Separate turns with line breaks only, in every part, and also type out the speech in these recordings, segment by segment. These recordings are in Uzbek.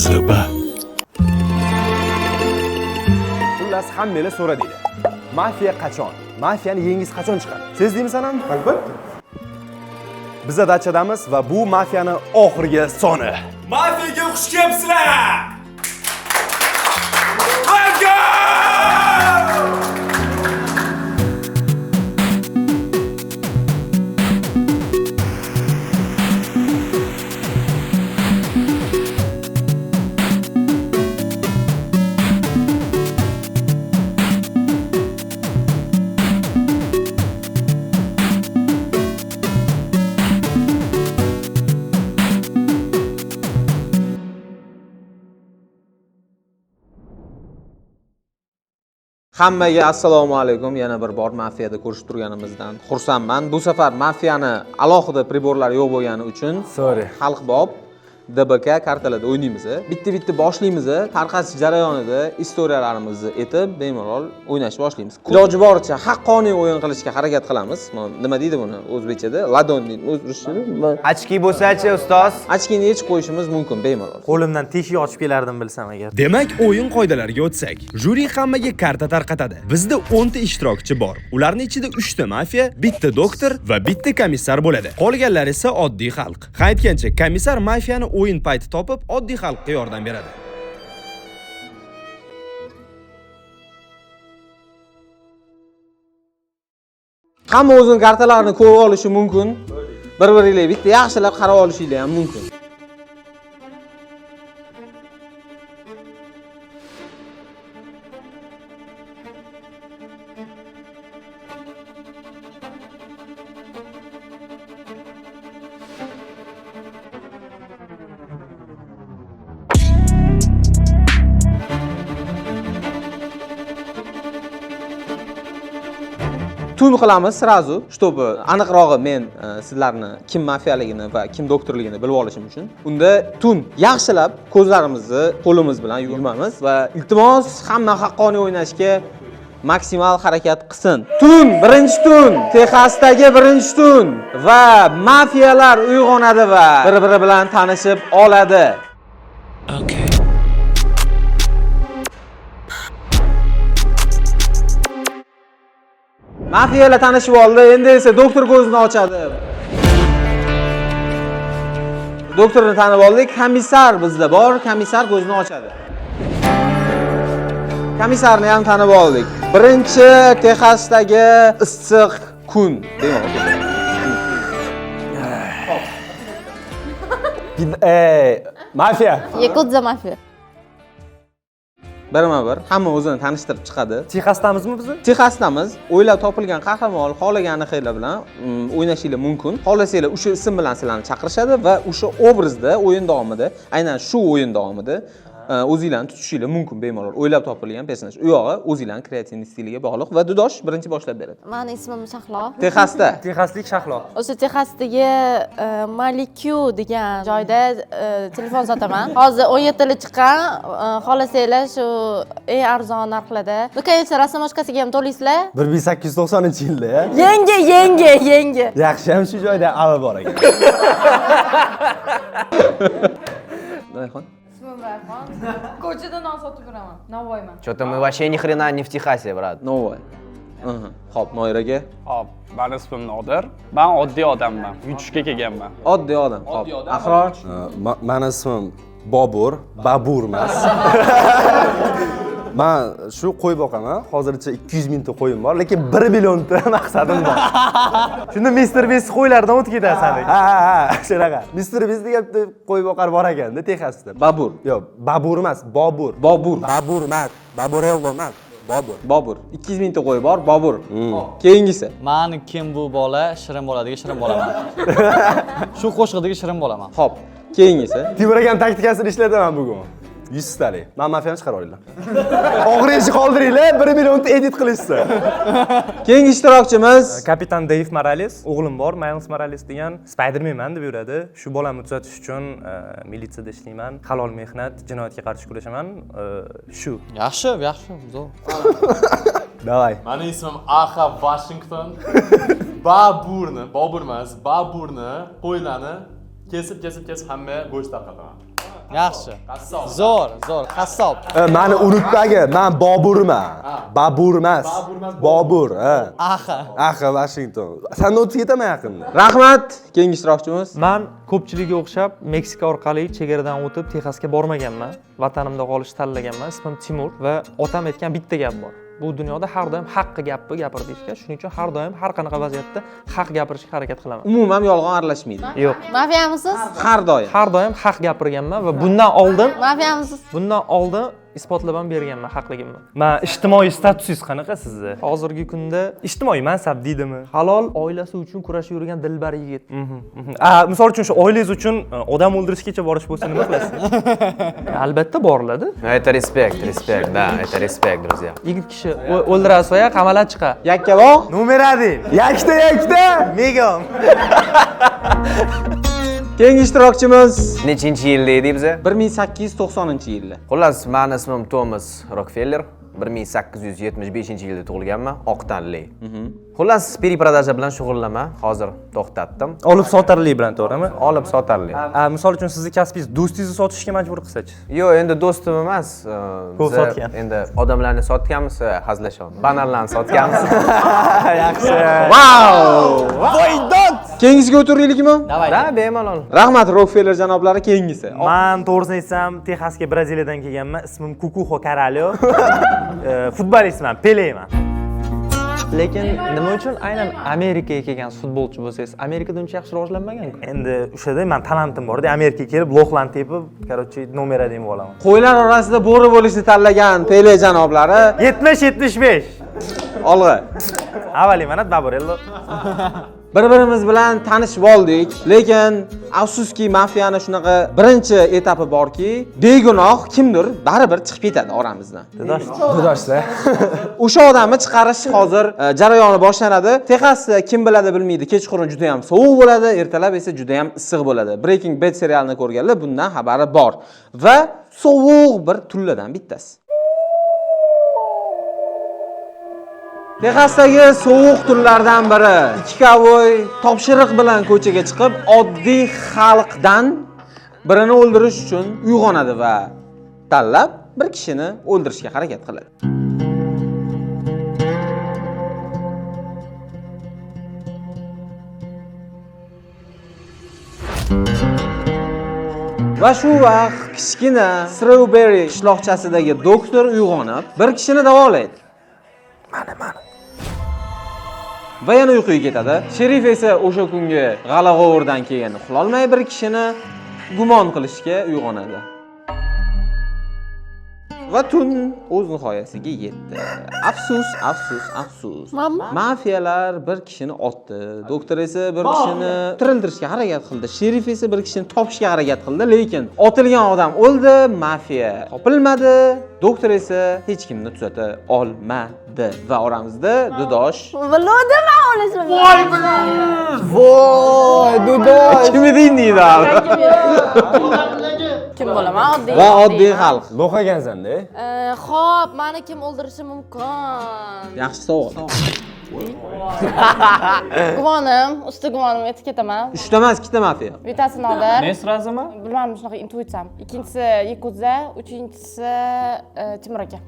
Jozoba.
Xullas hammalar so'radinglar. Mafiya qachon? Mafiyani yengiz qachon chiqadi? Sezdingmi sanam? Albatta. Biz dachadamiz va bu mafiyani oxirgi soni.
Mafiyaga xush kelibsizlar.
Hammaga assalomu alaykum. Yana bir bor mafiyada ko'rishib turganimizdan xursandman. Bu safar mafiyani alohida priborlar yo'q bo'lgani uchun xalqbob DBK kartalarda o'ynaymiz. Bitta boshlaymiz. Tarqatish jarayonida istoriyalarimizni aytib, bemalol o'ynashni boshlaymiz. Iloji boricha haqqoniy o'yin qilishga harakat qilamiz. Nima deydi buni o'zbekchada? Ladon deydi. O'zbekchada.
Ochki bo'lsa-chi, ustoz?
Ochkini yechib qo'yishimiz mumkin bemalol.
Qo'limdan teshik ochib kelardim bilsam agar.
Demak, o'yin qoidalariga o'tsak, juri hammaga karta tarqatadi. Bizda 10 ta ishtirokchi bor. Ularning ichida 3 ta mafiya, bitta doktor va bitta komissar bo'ladi. Qolganlar esa oddiy xalq. Aytgancha, komissar mafiyani o'yin payti topib, oddiy xalqqa yordam beradi.
Hamma o'zining kartalarini ko'rib olishi mumkin. Bir-biringizga bitta yaxshilab qarab olishingiz ham mumkin. Tun qilamiz srazu, чтобы aniqrog'i men sizlarni kim mafiyaligini va kim doktorligini bilib olishim uchun. Unda tun yaxshilab ko'zlarimizni qo'limiz bilan yumamiz va iltimos hamma haqqoniy o'ynashga maksimal harakat qilsin. Tun, birinchi tun, Texasdagi birinchi tun va mafiyalar uyg'onadi va bir-biri bilan tanishib oladi.
Okay.
Mafiyalar tanishib oldi, endi esa doktor ko'zini ochadi. Doktorni tanib oldik, komissar bizda bor, komissar ko'zini ochadi. Komissarni ham tanib oldik. Birinchi Texasdagi issiq kun demoqchi.
Mafiya.
Yakuza mafiya.
Birma-bir hamma o'zini tanishtirib chiqadi.
Texasdamizmi biz?
Texasdamiz. O'ylab topilgan qahramon xohlagan xiylar bilan o'ynashinglar mumkin. Xohlasanglar o'sha ism bilan sizlarni chaqirishadi va o'sha obrazda o'yin davomida, aynan shu o'yin davomida o'zinglarni tutishinglar mumkin bemalol. O'ylab topilgan personaj. U yog'i o'zinglarning kreativ stiliga bog'liq va Dudosh birinchi boshlab beradi.
Meni ismim Shahlo.
Texasda.
Texaslik Shahlo.
O'sha Texasdagi Maliku degan joyda telefon sotaman. Hozir 17 yil chiqqan, xohlasanglar shu eng arzon narxlarda. Конечно, rasmashkasiga ham to'laysizlar.
1890-yilda, ya.
Yangi.
Yaxshi ham shu joyda ava bor ekan.
Rayhon.
Ko'chada non sotib yuraman. Navoiyman.
Что-то мы вообще ни хрена не в Техасе, брат.
Navoiy. Xo'p, Noiraga.
Hop, meni ismim Nodir. Men oddiy odamman. Yutishga kelganman.
Oddiy odam. Xo'p, Ahror.
Meni ismim Bobur, Babur emas. Men shu qo'y boqaman. Hozircha 200 mingta qo'yim bor, lekin 1 millionta maqsadim bor.
Shunda Mr. Beast qo'ylardan o'tib ketasan.
Ha, shunaqa. Mr. Beast degan qo'y boqar bor ekanda Texasda.
Babur.
Yo'q, Babur emas, Bobur.
Bobur.
Babur emas, Baburello emas, Bobur.
Bobur. 200 mingta qo'y bor, Bobur. Keyingisi.
Mani kim bu bola? Shirin boladagi shirin bolaman. Shu qo'shiqdagi shirin bolaman.
Xo'p, keyingisi.
Timur akam taktikasini ishlataman bugun. 100 talik. Men mafiyani chiqarib olinglar. Og'riqni qoldiringlar, 1 millionta edit qilishsa.
Keyingi ishtirokchimiz
Kapitan Dave Morales, o'g'lim bor, Miles Morales degan, Spider-Man deb yuradi. Shu bolamni tuzatish uchun militsiyada ishlayman. Halol mehnat, jinoyatga qarshi kurashaman. Shu.
Yaxshi, zo'r.
Davay.
Meni ismim Aha Washington. Bobur emas, Baburni qo'ylarni kesib hamma go'sht tarqataman.
Yaxshi. Zo'r, qassob.
Mani unutmagi, men Boburman. Babur emas. Bobur, ha. Axa, Washington. Sen o'tib ketaman yaqinda.
Rahmat, keyingi ishtirokchimiz.
Man ko'pchiligiga o'xshab Meksika orqali chegaradan o'tib Texasga bormaganman. Vatanimda qolishni tanlaganman. Ismim Timur va otam aytgan bitta gap bor. Bu dunyoda har doim haqqi gapni gapir deyishgan. Shuning uchun har doim har qanaqa vaziyatda haq gapirishga harakat qilaman.
Umuman yolg'on aralashmaydi.
Yo'q.
Mafiyamisiz?
Har doim.
Har doim haq gapirganman va bundan
Mafiyamisiz?
oldin isbotlab ham berganman haqligimni. Men ijtimoiy statusingiz qanaqa sizni? Hozirgi kunda ijtimoiy mansab deydimi? Halol oilasi uchun kurashib yurgan dilbar yigit. Misol uchun shu oilangiz uchun odam o'ldirishgacha borish bo'lsa nima qilasiz? Albatta boriladi.
Это респект, да, это респект, друзья.
Yigit kishi o'ldirasiz va qamalab chiqa.
Yakka bog'.
Nomer 1. Yakta. Megan.
Keyingi ishtirokchimiz
Nechinchi yilda edik biza?
1890-yilda.
Xullas, meni ismim Thomas Rockefeller. 1875-yilda tug'ilganman, oq tanli. Xullas, periprodaja bilan shug'ullanaman. Hozir to'xtatdim.
Olib sotarlik bilan, to'g'rimi?
Olib sotarlik.
Misol uchun sizni kasbingiz do'stingizni sotishga majbur qilsa-chi?
Yo'q, endi do'stim emas.
Qo'l sotgan.
Endi odamlarni sotganmiz, hazillashyapmiz. Banallarni sotganmiz.
Yaxshi.
Wow! Voydod! Keyingisiga o'tiraylikmi?
Da, bemalol.
Rahmat Rockefeller janoblari, keyingisi.
Men to'g'risini aytsam, Texasga Braziliyadan kelganman. Ismim Kukuho Caralho. Futbolistman, Peleman. Lekin nima uchun aynan Amerikaga kelgan futbolchi bo'lsangiz, Amerikada uncha yaxshi rivojlanmagan-ku. Endi o'shada men talentim bor-da, Amerikaga kelib, loxlan tepib, короче, nomer 1 deb olaman.
Qo'ylar orasida bo'ri bo'lishni tanlagan Pele janoblari
70-75.
olg'a.
Avvaliy mana Baborello.
Bir-birimiz bilan tanishib oldik, lekin afsuski mafiyani shunaqa birinchi etapi borki, begunoh kimdir baribir chiqib ketadi oramizdan.
Do'stlar.
O'sha odamni chiqarish hozir jarayoni boshlanadi. Texasda kim biladi bilmaydi, kechqurun juda ham sovuq bo'ladi, ertalab esa juda ham issiq bo'ladi. Breaking Bad serialini ko'rganlar bundan xabari bor va sovuq bir tunlardan bittasi. Texasdagi sovuq tunlardan biri ikki kovboy topshiriq bilan ko'chaga chiqib, oddiy xalqdan birini o'ldirish uchun uyg'onadi va tanlab bir kishini o'ldirishga harakat qiladi. Va shu vaqt kichkina Strawberry qishloqchasidagi doktor uyg'onib, bir kishini davolaydi. Mana. Va yana uyquga ketadi. Sherif esa o'sha kungi g'ala-g'ovurdan keyin uxlolmay bir kishini gumon qilishga uyg'onadi. Va tun o'z nihoyasiga yetdi. Afsus. Mafiyalar bir kishini otdi. Doktor esa bir kishini tirildirishga harakat qildi. Sherif esa bir kishini topishga harakat qildi, lekin otilgan odam o'ldi, mafiya topilmadi. Doktor esa hech kimni tuzata olmadi va oramizda Dudosh.
Bildim o'lishim.
Voy, Dudosh. Kim eding deydi.
Kim bo'laman? Oddiy.
Va oddiy xalq.
Lo'qagansan-da.
Xo'p, meni kim o'ldirishi mumkin?
Yaxshi savol.
Usti gumonim yetib ketaman.
3 ta emas, 2 ta mafiya.
Bittasi Nodir.
Men srazimi?
Bilmadim, shunaqa intuitsiyam. Ikkinchisi Yakuza, uchinchisi Timur aka.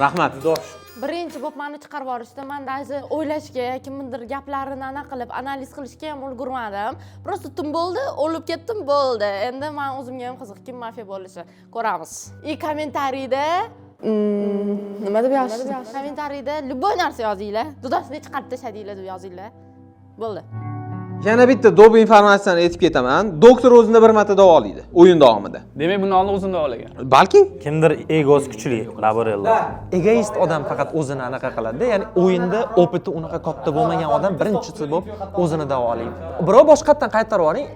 Rahmat.
Birinchi bo'lib meni chiqarib yuborishdi. Men даже o'ylashga, kimdir gaplarini qilib, analiz qilishga ham ulgurmadim. Просто tun bo'ldi, o'lib ketdim, bo'ldi. Endi men o'zimga ham qiziq, kim mafiya bo'lishi ko'ramiz. Kommentariyda nima deb yozishdi? Kommentariyda любой narsa yozinglar. Dudasini chiqarib tashladinglar deb yozinglar. Bo'ldi.
Yana bitta do'b informatsiyani aytib ketaman. Doktor o'zini bir marta davolaydi o'yin davomida.
Demak, buni oldin o'zini davolagan.
Balki
Kimdir egosi kuchli, Baborello. Egoist odam faqat o'zini anaqa qiladi, ya'ni o'yinda opiti unaqa katta bo'lmagan odam birinchisi bo'lib o'zini davolaydi. Birov boshqatdan qaytarib oling,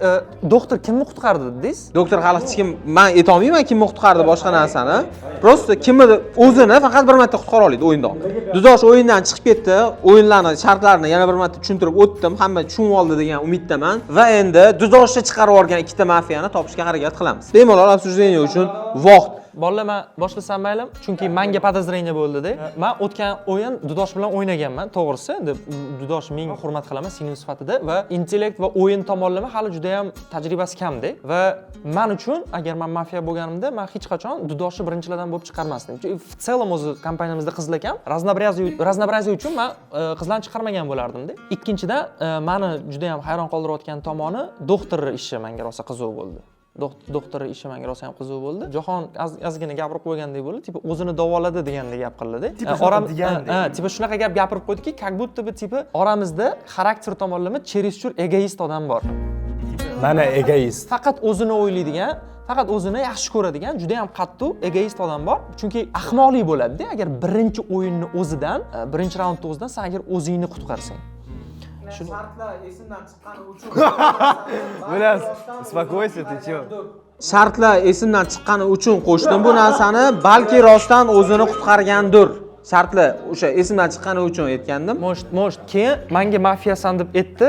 doktor kimni qutqardi dedingiz?
doktor hali hech kim, men ayta olmayman kimni qutqardi boshqa narsani. Prosta kimnidir o'zini faqat bir marta qutqara oladi o'yin davomida. Dudosh o'yindan chiqib ketdi, o'yinlarni shartlarini yana bir marta tushuntirib o'tdim, hamma tushunib oldi degan umiddaman va endi Dudoshni chiqarib yuborgan ikkita mafiyani topishga harakat qilamiz. Bemalol obsujeniya uchun vaqt
bolalar men boshlasam mayli, chunki menga podozrение bo'ldi-da. Men o'tgan o'yin Dudosh bilan o'ynaganman, to'g'risi. Endi Dudosh menga hurmat qilaman singlim sifatida va intellekt va o'yin tomonlama hali juda ham tajribasi kamda va men uchun agar men mafiya bo'lganimda, men hech qachon Dudoshni birinchilardan bo'lib chiqarmasdim. Chunki в целом o'zi kompaniyamizda qizlar kam, raznobraziya uchun men qizlarni chiqarmagan bo'lardim-da. Ikkinchidan, meni juda ham hayron qoldirayotgan tomoni doktor ishi menga rosa qiziq bo'ldi. Doktor ishi menga rosa ham qiziq bo'ldi. Jahon ozgina gapirib qo'ygandek bo'ldi, tipa o'zini davoladi degandek gap qildi-da. Tipa shunaqa gap gapirib qo'ydiki, как будто бы tipa oramizda xarakter tomonlama чересчур egoist odam bor.
Mana egoist.
Faqat o'zini o'ylaydigan, faqat o'zini yaxshi ko'radigan, juda ham qattiq egoist odam bor. Chunki ahmoqlik bo'ladi-da, agar birinchi o'yinni o'zidan, birinchi raundni o'zidan sen agar o'zingni qutqarsang.
Shartlar esimdan chiqqani uchun
Bilas, uspokойся, ты чё?
Shartlar esimdan chiqqani uchun qo'shdim bu narsani, balki rostdan o'zini qutqargandir. Shartlar o'sha esimdan chiqqani uchun aytgandim.
Most keyin menga mafiyasan deb aytdi.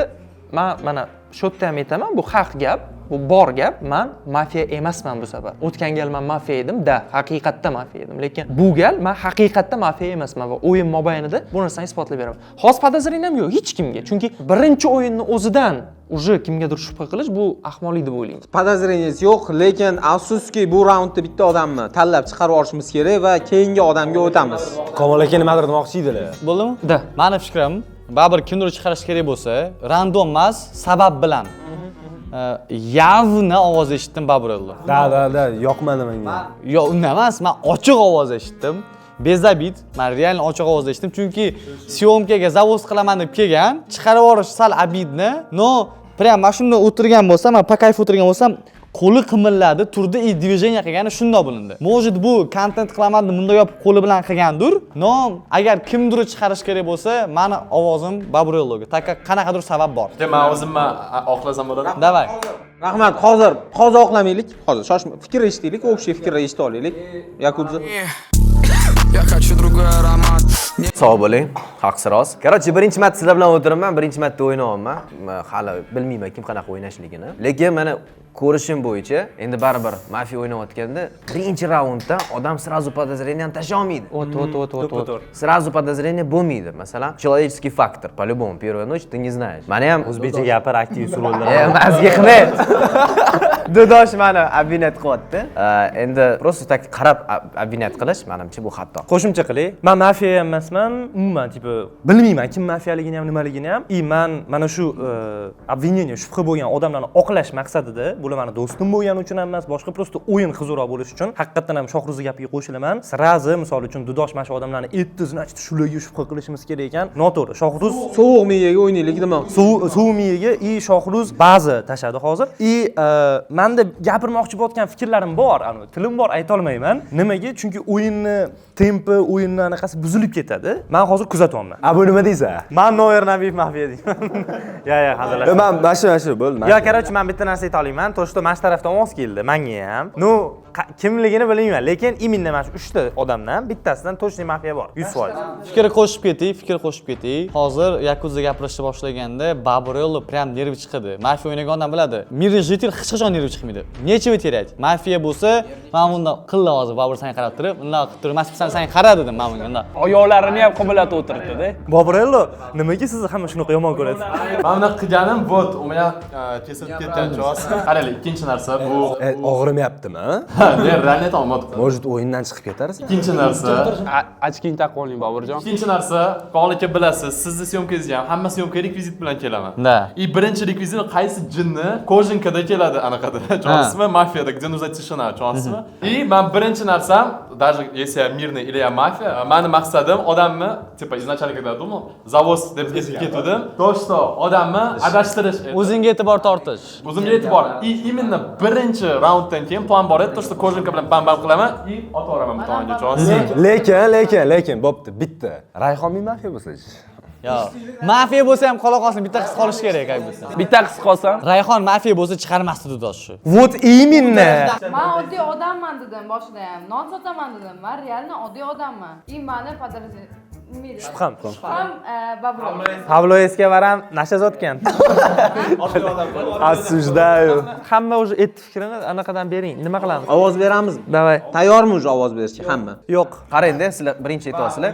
Men mana shu yerda ham aytaman, bu haq gap. Bu bor gap, men mafiya emasman bu safar. O'tgan gal men mafiya edim, haqiqatda mafiya edim. Lekin bu gal men haqiqatda mafiya emasman va o'yin mobaynida bu narsani isbotlab beraman. Xos podozreniam yo'q hech kimga. Chunki birinchi o'yinni o'zidan уже kimgadir shubha qilish bu ahmoqlik deb o'ylayman.
Podozreniyasi yo'q, lekin afsuski bu raundda bitta odamni tanlab chiqarib olishimiz kerak va keyingi odamga o'tamiz.
Komol aka nimadir demoqchi edilar.
Bo'ldimi? Da. Meni fikrim, baribir kimdir chiqarish kerak bo'lsa, random emas, sabab bilan. Yavni ovoz eshitdim Babrello.
Da, yoqmadi menga.
Yo'q, unday emas, men ochiq ovoz eshitdim. Bezabit, men real ochiq ovoz eshitdim, chunki syomkaga zavod qilaman deb kelgan, chiqarib yuborish sal abidni. No, prям mashinada o'tirgan bo'lsam, men pakayf o'tirgan bo'lsam, qo'li qimilladi, turdi, и движение qilgani shunday bo'lindi. Может bu kontent qilaman deb bunday yopib qo'li bilan qilgandir. No, agar kimdir chiqarish kerak bo'lsa, meni ovozim Babrelloga. Taka qanaqadir sabab bor.
Men o'zimni oqlasam bo'ladimi?
Davay.
Rahmat, hozir oqlamaylik. Hozir shoshma, fikr eshitaylik, o'xshay fikr eshitib olaylik. Yakudza.
Я хочу другой аромат.
Sog' bo'ling, haqsiroz. Короче, birinchi marta sizlar bilan o'tiribman, birinchi marta o'ynayapman. Hali bilmayman kim qanaqa o'ynashligini. Lekin mana ko'rishim bo'yicha, endi baribir mafiya o'ynayotganda birinchi raundda odam сразу подозрением tasha olmaydi.
O't.
Сразу подозрение bo'lmaydi. Masalan, человеческий фактор, по-любому, первая ночь ты не знаешь. Mana ham
O'zbekcha gapir, aktiv usullar.
Mazga qilmaydi. Dudosh meni обвинять qilyapti. Endi просто так qarab обвинять qilish menimcha bu xato.
Qo'shimcha qilay. Men mafiya emasman, umuman tipa bilmayman kim mafiyaligini ham, nimaligini ham. Men mana shu обвинение, shubha bo'lgan odamlarni oqlash maqsadida, bular meni do'stim bo'lgani uchun emas, boshqa просто o'yin qizuvroq bo'lish uchun haqiqatan ham Shohruz gapiga qo'shilaman. Sirazi, misol uchun Dudosh mana shu odamlarni aytdi, значит, shularga shubha qilishimiz kerak ekan. Noto'g'ri. Shohruz
Sovuq miyaga o'ynaylik demoqchi.
Sovuq miyaga Shohruz ba'zi tashadi hozir. Menda gapirmoqchi bo'lgan fikrlarim bor, tilim bor, ayta olmayman. Nimaga? Chunki o'yinni tempi, o'yinni anaqasi buzilib ketadi. Men hozir kuzatyapman.
Bu nima deysan?
Men Noir Nabiyev mafiya deyman. Ya, hazırlash.
Men mashu bo'ldi.
Yo, короче, men bitta narsa ayta olaman. To'shda mana shu tarafdan ovoz keldi menga ham. No, kimligini bilmayman, lekin именно mana shu 3 ta odamdan bittasidan точно mafiya bor. 100%.
Fikr qo'shib ketay. Hozir Yakudza gapirishni boshlaganda Babrello prям nervi chiqadi. Mafiya o'ynagandan biladi. Mirni jitil hech qachon nervi chiqmaydi. Nechimi kerak? Mafiya bo'lsa, men bunda qilla hozir Babur sanga qarab turib, bunday qilib turib, "Masbisan sanga qara" dedim men bunga.
Oyoqlarini ham qiblat o'tiribdi-da.
Babrello, nimaga sizni hamma shunaqa yomon ko'rasiz?
Men buni qilganim bot, u meni kesilib ketgan chos. Qaraylik, ikkinchi narsa bu
Og'rimayaptimi?
men rannet olmadim.
Может, o'yindan chiqib ketarsiz?
Ikkinchi narsa,
Ochking taqib oling Boburjon.
ikkinchi narsa, Qonlika bilasiz, sizni syomkangizga ham hamma syomka rekvizit bilan kelaman.
Da.
Birinchi rekvizit qaysi jinni Kojinkada keladi anaqada. Chonsizmi? Mafiyada, где нужно тишина, chonsizmi? Men birinchi narsam, даже если я мирный или я мафия, meni maqsadim odamni, типа изначально когда думал, завоз deb ketdim. To'shto odamni adashtirish.
O'zingga e'tibor tortish.
O'zimga e'tibor. Именно birinchi raunddan keyin plan bor edi, to'shto Kojinka bilan bam qilaman, ota oraman bu tomonga chonsizmi?
Lekin bo'pti, bitta. Rayhonmi mafiya bo'lsa-chi?
Yo, mafiya bo'lsa ham qola qolsin, bitta qiz qolish kerak aytibdi.
Bitta qiz qolsa,
Rayhon mafiya bo'lsa chiqarmasdi Dudoshni.
Вот именно.
Men oddiy odamman dedim boshida ham. Non sotaman dedim. Men realni oddiy odamman. Meni
Shubham.
Babro.
Pablo Escobar ham nasha zotgan.
Осуждаю.
Hamma уже aytdi fikrini, anaqadan bering. Nima qilamiz?
Ovoz beramizmi?
Davay.
Tayyormi уже ovoz berishga hamma?
Yo'q.
qarangda sizlar birinchi aytyapsizlar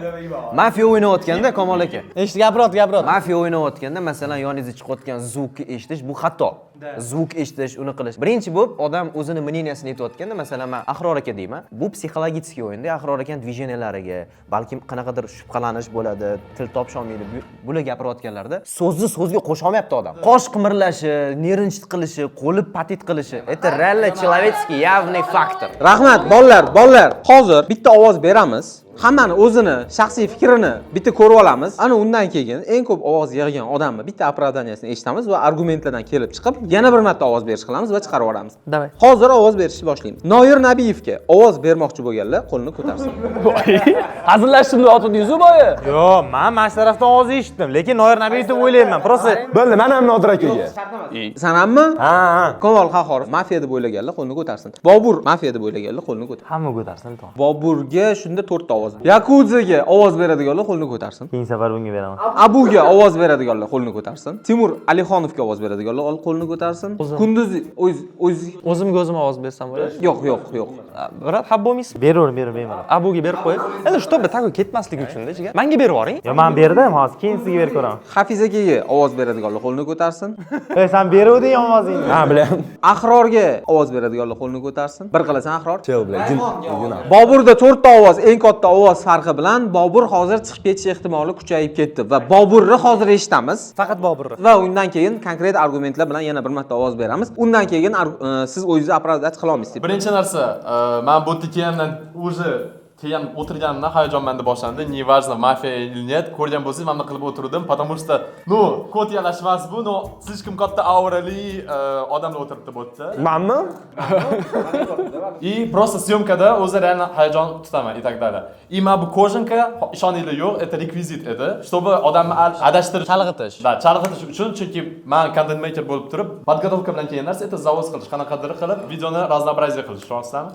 mafiya o'ynayotganda Kamol aka
Eshit, gapirot.
mafiya o'ynayotganda masalan yoningizda chiqayotgan zvukni eshitish bu xato zvuk eshitish uni qilish birinchi bo'lib odam o'zini мнениясini aytayotganda masalan men Ahror aka deyman bu psixologический o'yinda Ahror aka движениялariga balkim qanaqadir shubhalanish bo'ladi til topisholmaydi bular gapirayotganlarda so'zga qo'sha olmayapti odam qosh qimirlashi nервничать qilishi qo'li patit qilishi это реально человеческий явный фактор
Rahmat, bolalar. Hozir bitta ovoz beramiz. Hammani o'zini shaxsiy fikrini bitta ko'rib olamiz. Ana undan keyin eng ko'p ovoz yig'gan odamni bitta оправданиесini eshitamiz va argumentlardan kelib chiqib yana bir marta ovoz berish qilamiz va chiqarib yuboramiz.
Davay.
Hozir ovoz berishni boshlaymiz. Noir Nabiyevga ovoz bermoqchi bo'lganlar qo'lini ko'tarsin.
Hazillashishimni otdingiz-ku boya.
Yo'q, men mana shu tarafdan ovoz eshitdim, lekin Noir Nabiyev deb o'ylayman. Просто
Bo'ldi, men ham Nodir akaga.
San hammi?
Ha.
Kamol Qahorov mafiya deb o'ylaganlar qo'lini ko'tarsin. Bobur mafiya deb o'ylaganlar qo'lini ko'tarsin.
hamma ko'tarsin, to'g'ri.
Boburga shunda 4 ta ovoz. Yakuzaga ovoz beradiganlar qo'lini ko'tarsin.
Keyingi safar bunga beraman.
Abuga ovoz beradiganlar qo'lini ko'tarsin. Timur Alixonovga ovoz beradiganlar qo'lini ko'tarsin. Kunduz
O'zimga o'zim ovoz bersam bo'ladi.
yo'q.
Birat hab bo'lmaysiz? Beraver. Abuga berib qo'y. Endi shu to'pda tago ketmasligi uchun-da, jiga. Menga berib yuboring. Yo, men berdim, hozir keyin sizga berib ko'raman.
Hafiz akaga ovoz beradiganlar qo'lini ko'tarsin.
Ey, sen beruvding ovozingni.
Ha, bilaman.
Ahrorga ovoz beradiganlar qo'lini ko'tarsin. Bir qilasan Ahror.
Chel bilan.
Boburda 4 ta ovoz, eng katta ovoz farqi bilan Bobur hozir chiqib ketish ehtimoli kuchayib ketdi va Boburni hozir eshitamiz.
Faqat Boburni.
Va undan keyin konkret argumentlar bilan yana bir marta ovoz beramiz. Undan keyin siz o'zingizni оправдать qila olmaysiz.
Birinchi narsa, men bu kelgandan уже keyin o'tirganimdan hayajonmanda boshlandi. Неважно, mafiya или нет, ko'rgan bo'lsangiz mana qilib o'tirdim, потому что, kod yalashmas bu, слишком katta aurali odamlar o'tiribdi bu yerda.
Menmi?
И просто съемкада o'zi реально hayajon tutaman и так далее. И men bu kojinka, ishoninglar yo'q, это rekvizit edi, чтобы odamni adashtirish,
Chalg'itish.
Da, chalg'itish uchun, chunki men content maker bo'lib turib, podготовка bilan kelgan narsa это завоз qilish, qanaqadir qilib videoni разнообразие qilish, tushunasizlarmi?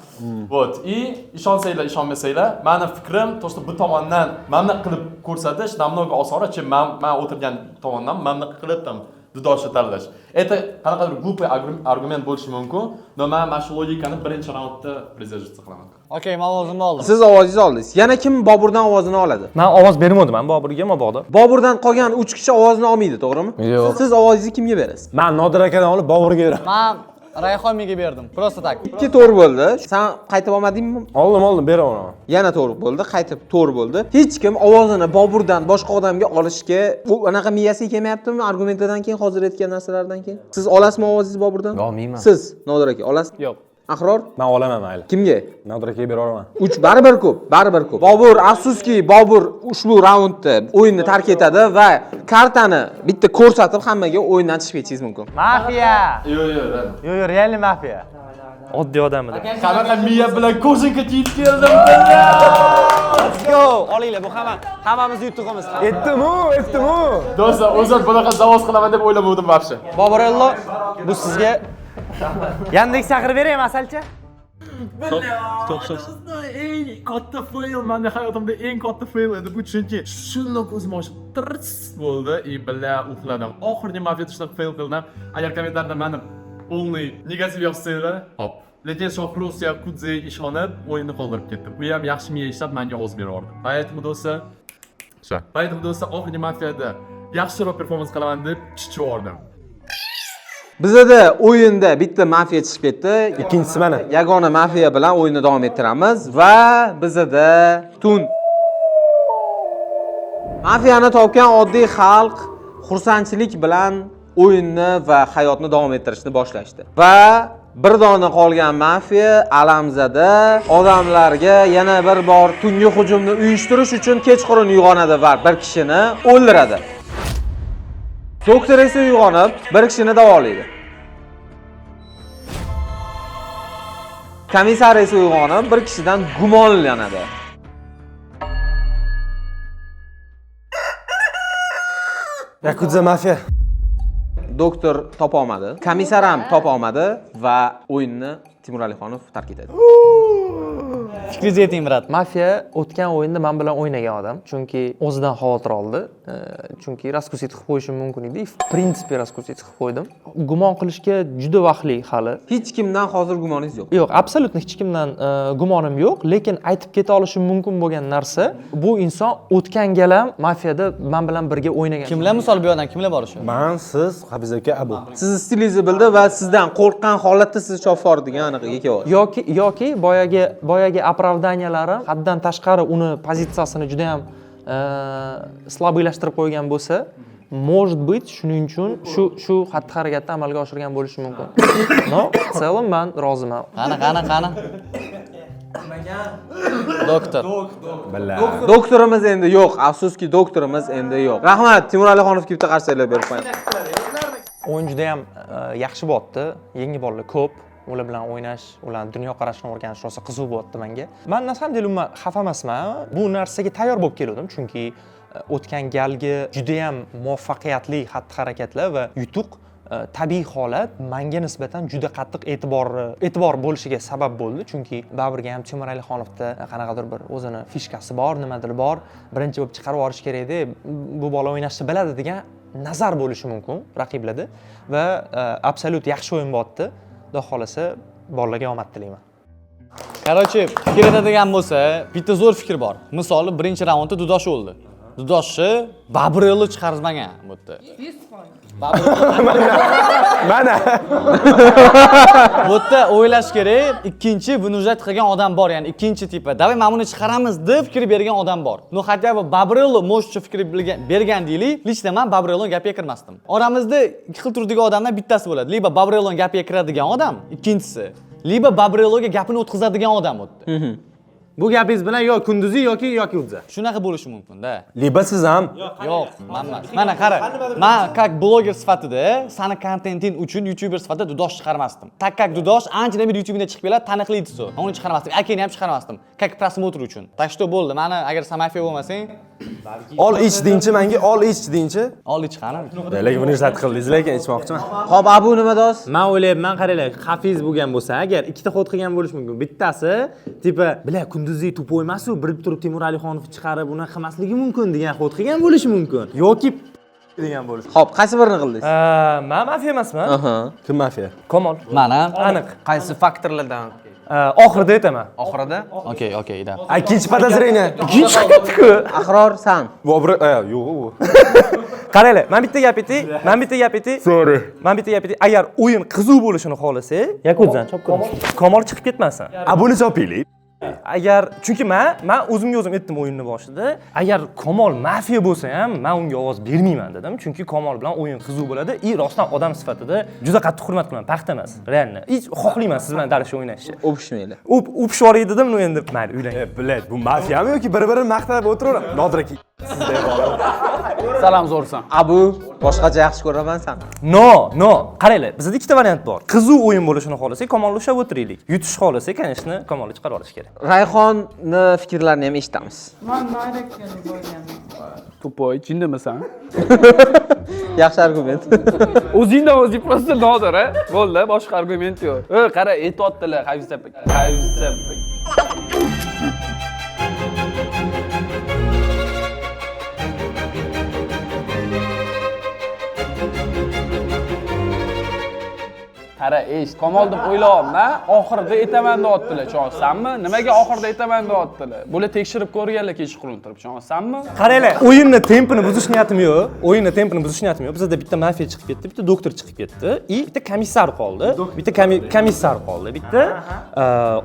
Вот. И ishonsanglar, ishonmasanglar, meni fikrim, to, что bu tomondan mana qilib ko'rsatish namnoga osonroq, чем men o'tirgan tomondan mana qilib tam dudoshni tanlash. Это qanaqadir глупый argument bo'lishi mumkin, но men mana shu logikani birinchi raundda придерживаться qilaman.
Okey, men ovozimni oldim.
Siz ovozingizni oldingiz. Yana kim Boburdan ovozini oladi?
Men ovoz bermadim, men Boburga mabodo.
Boburdan qolgan 3 kishi ovozini olmaydi, to'g'rimi?
Yo'q.
Siz ovozingizni kimga berasiz?
Men Nodir akadan olib Boburga beraman.
Men Rayhonga berdim. Просто tak.
2 to'g'ri bo'ldi. Sen qaytib olmadingmi?
Oldim, beraman.
Yana to'g'ri bo'ldi, qaytib to'g'ri bo'ldi. Hech kim ovozini Boburdan boshqa odamga olishga bu anaqa miyasiga kelmayaptimi? Argumentlardan keyin, hozir aytgan narsalardan keyin. Siz olasizmi ovozingizni Boburdan?
olmayman
Siz Nodir aka olasizmi?
Yo'q.
Ahror?
Men olaman mayli.
Kimga?
Nodir akaga bera olaman.
3 baribir ko'p. Bobur, afsuski Bobur ushbu raundda o'yinni tark etadi va kartani bitta ko'rsatib hammaga o'yindan chiqib ketishingiz mumkin.
Mafiya.
Yo'q.
Yo'q, realniy mafiya. Oddiy odam edi.
Qanaqa miya bilan kojinka kiyib keldim.
Let's go. Olinglar, bu hammamiz yutug'imiz.
Aytdim-ku.
Do'stlar, o'zim bunaqa zavos qilaman deb o'ylamadim вообще.
Boburello, bu sizga Yandex chaqirib beraymi asalcha?
Eng katta fail, meni hayotimda eng katta fail edi bu, chunki shundoq ko'zim ochib tirs bo'ldi и billa uxladim. Oxirgi mafiyada shunaqa fail qildim. Agar kommentarda meni полный negativ yozsanglar, hop. Lekin Shohruz Yakudze ishonib o'yinni qoldirib ketdim. U ham yaxshi miya ishlab menga ovoz berardi. Поэтому do'stlar, oxirgi mafiyada yaxshiroq performans qilaman deb chiqib
Bizda o'yinda bitta mafiya chiqib ketdi.
Ikkinchisi mana.
Yagona mafiya bilan o'yinni davom ettiramiz va bizda tun. Mafiyani topgan oddiy xalq xursandchilik bilan o'yinni va hayotni davom ettirishni boshlashdi. Va bir dona qolgan mafiya alamzada odamlarga yana bir bor tungi hujumni uyushtirish uchun kechqurun uyg'onadi va bir kishini o'ldiradi. Doktor esa uyg'onib, bir kishini davolaydi. Komissar esa uyg'onib, bir kishidan gumonlanadi.
Yakudza mafiya.
Doktor topa olmadi, komissar ham topa olmadi va o'yinni Timur Alixonov tark etadi.
Fikringizni ayting, brat.
Mafiya o'tgan o'yinda men bilan o'ynagan odam, chunki o'zidan xavotir oldi. Chunki raskusit qilib qo'yishim mumkin edi. В принципе, raskusit qilib qo'ydim. Gumon qilishga juda vaqtli hali.
Hech kimdan hozir gumoningiz yo'q.
Yo'q, absolutно hech kimdan gumonim yo'q, lekin aytib keta olishim mumkin bo'lgan narsa, bu inson o'tgan gal ham mafiyada men bilan birga o'ynagan.
Kimlar misol bu yerdan kimlar bor shu?
Man, siz, Habiz aka, Abu.
Sizni stilingizni bildi va sizdan qo'rqqan holatda sizni chopfor degan aniq kelyapti.
yoki boyagi opravdaniyalar haddan tashqari uni pozitsiyasini juda ham slabiylashtirib qo'ygan bo'lsa, может быть, shuning uchun shu xatti-harakatni amalga oshirgan bo'lishi mumkin. No, в целом men roziman.
Qani. Doktor.
Doktorimiz endi yo'q, afsuski doktorimiz endi yo'q. Rahmat, Timur Alixonovga bitta qarsaklar berib qo'ying.
O'yin juda ham yaxshi bo'pti. Yangi bolalar ko'p. Ular bilan o'ynash, ularning dunyoqarashini o'rganish rosa qiziq bo'pti menga. Men na samom деле umuman xafa emasman. Bu narsaga tayyor bo'lib keldim, chunki o'tgan galgi juda ham muvaffaqiyatli xatti-harakatlar va yutuq tabiiy holat menga nisbatan juda qattiq e'tibor bo'lishiga sabab bo'ldi, chunki baribirga ham Timur Alixonovda qanaqadir bir o'zini fishkasi bor, nimadir bor, birinchi bo'lib chiqarib yuborish kerak edi, bu bola o'ynashni biladi degan nazar bo'lishi mumkin raqiblarda va absolut yaxshi o'yin bo'pti. Xudo xolasa bolalarga omad tilayman.
Короче, fikr aytadigan bo'lsa, bitta zo'r fikr bor. Misoli, birinchi raundda Dudosh o'ldi. Dudoshni Babrelni chiqarizmagan bu yerda. 100%.
Mana.
Bu yerda o'ylash kerak, ikkinchi buni ujrat qilgan odam bor, ya'ni ikkinchi tipa. Davay mana buni chiqaramiz deb fikr bergan odam bor. No, hatto Babrelni mo'shchi fikr bergan deylik, lично men Babrelning gapiga kirmasdim. Oramizda ikki xil turdagi odamdan bittasi bo'ladi. Liba Babrelning gapiga kiradigan odam, ikkinchisi. Liba Babrelga gapini o'tkazadigan odam o'tdi.
Bu gapingiz bilan yo kunduzi yoki o'tsa.
Shunaqa bo'lishi mumkin-da.
Liba siz ham.
Yo'q, men emas. Mana qara, men как bloger sifatida, sani kontenting uchun YouTuber sifatida Dudosh chiqarmasdim. Tak как Dudosh anchadan beri YouTube'da chiqib keladi, taniqli edi. Uni chiqarmasdim. Akeni ham chiqarmasdim. Как просмотр uchun. Так что bo'ldi. Meni agar samafiya bo'lmasang,
ol ich deyinchi menga, ol ich deyinchi.
ol ich qani.
Lekin buni ijrat qildingiz, lekin ichmoqchiman.
Xo'p, Abu nima deysiz?
Men o'ylayapman, qaranglar, hafiz bo'lgan bo'lsa, agar ikkita xod qilgan bo'lishi mumkin. Bittasi, tipa, bila kunduzi to'poy emas-ku, bilib turib Timur Alixonovni chiqarib, uni qilmasligi mumkin degan xod qilgan bo'lishi mumkin. Yoki degan bo'lishi.
Xo'p, qaysi birini qildingiz?
Men mafiya emasman.
Kim mafiya?
Komol.
Mana
Aniq.
Qaysi faktorlardan?
Oxirida aytaman.
Oxirida?
Okey, da.
Ikkinchi podozrение.
Ikkinchi chiqibdi-ku.
Ahror san.
Yo'q u.
Qaranglar, men bitta gap aytay.
Sorry.
Men bitta gap aytay. Agar o'yin qiziq bo'lishini xohlasak, Yakutdan chop ko'ramiz. Komol chiqib ketmasin.
Buni chopaylik.
Agar chunki men o'zimga o'zim aytdim o'yinni boshida, agar Komol mafiya bo'lsa ham, men unga ovoz bermayman dedim, chunki Komol bilan o'yin qiziq bo'ladi. Rostdan odam sifatida juda qattiq hurmat qilaman, paxta emas, realni. Hech xohlayman siz bilan darishga o'ynashni.
O'pishmaydi.
O'pishib yuboray dedim, endi mayli, uylang.
Bilad, bu mafiyami yoki bir-birini maqtab o'tiraver? Nodir aka.
Salom zo'rsan.
Abu, boshqacha yaxshi ko'raman san.
No. Qaranglar, bizda ikkita variant bor. Qiziq o'yin bo'lishini xohlasak, Komolni ushlab o'tiraylik. Yutish xohlasak, конечно, Komolni chiqarib olish kerak.
Rayhonni fikrlarini ham eshitamiz.
Men directga bo'lganman.
Tupoy, jindimisan?
Yaxshi argument.
O'zingdan o'zing просто nodir, a? Bo'ldi, boshqa argument yo'q. Qara, aytayotdilar, Hafiz. Qara, Komol deb o'ylayapman, oxirida aytaman deyaptilar, tushunsanmi? Nimaga oxirida aytaman deyaptilar? Bular tekshirib ko'rganlar kechqurun turib, tushunsanmi?
Qaranglar, o'yinni tempini buzish niyatim yo'q. Bizda bitta mafiya chiqib ketdi, bitta doktor chiqib ketdi, bitta komissar qoldi. Bitta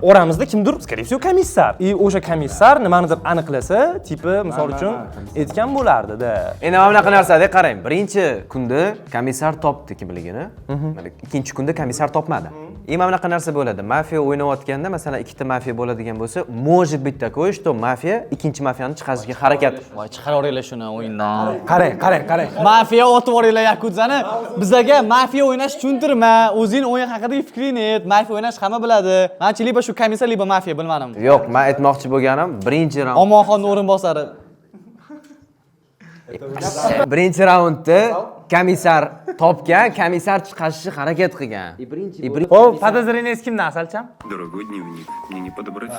oramizda kimdir, скорее всего, komissar. O'sha komissar nimanidir aniqlasa, tipi, misol uchun aytgan bo'lardi-da.
Endi mana bunaqa narsada qarang, birinchi kunda komissar topdi kimligini. Ikkinchi kunda komissar topmadi. Mana bunaqa narsa bo'ladi. Mafiya o'ynayotganda, masalan, ikkita mafiya bo'ladigan bo'lsa, может быть такое, что mafiya ikkinchi mafiyani chiqarishga harakat.
Voy, chiqaraveringlar shuni o'yindan.
Qarang.
Mafiya otib yuboringlar Yakutsani. Bizlarga mafiya o'ynash tushuntirma. O'zing o'yin haqidagi fikringni ayt. Mafiya o'ynash hamma biladi. Menchi liba shu komissar, liba mafiya bilmadim.
Yo'q, men aytmoqchi bo'lganim, birinchi raund.
Omonxonning o'rinbosari.
Birinchi raundda komissar topgan, komissar chiqarishga harakat qilgan.
Xo'p, podozreniyangiz kimdan asalcham?
Дорогой дневник, мне не подобрать.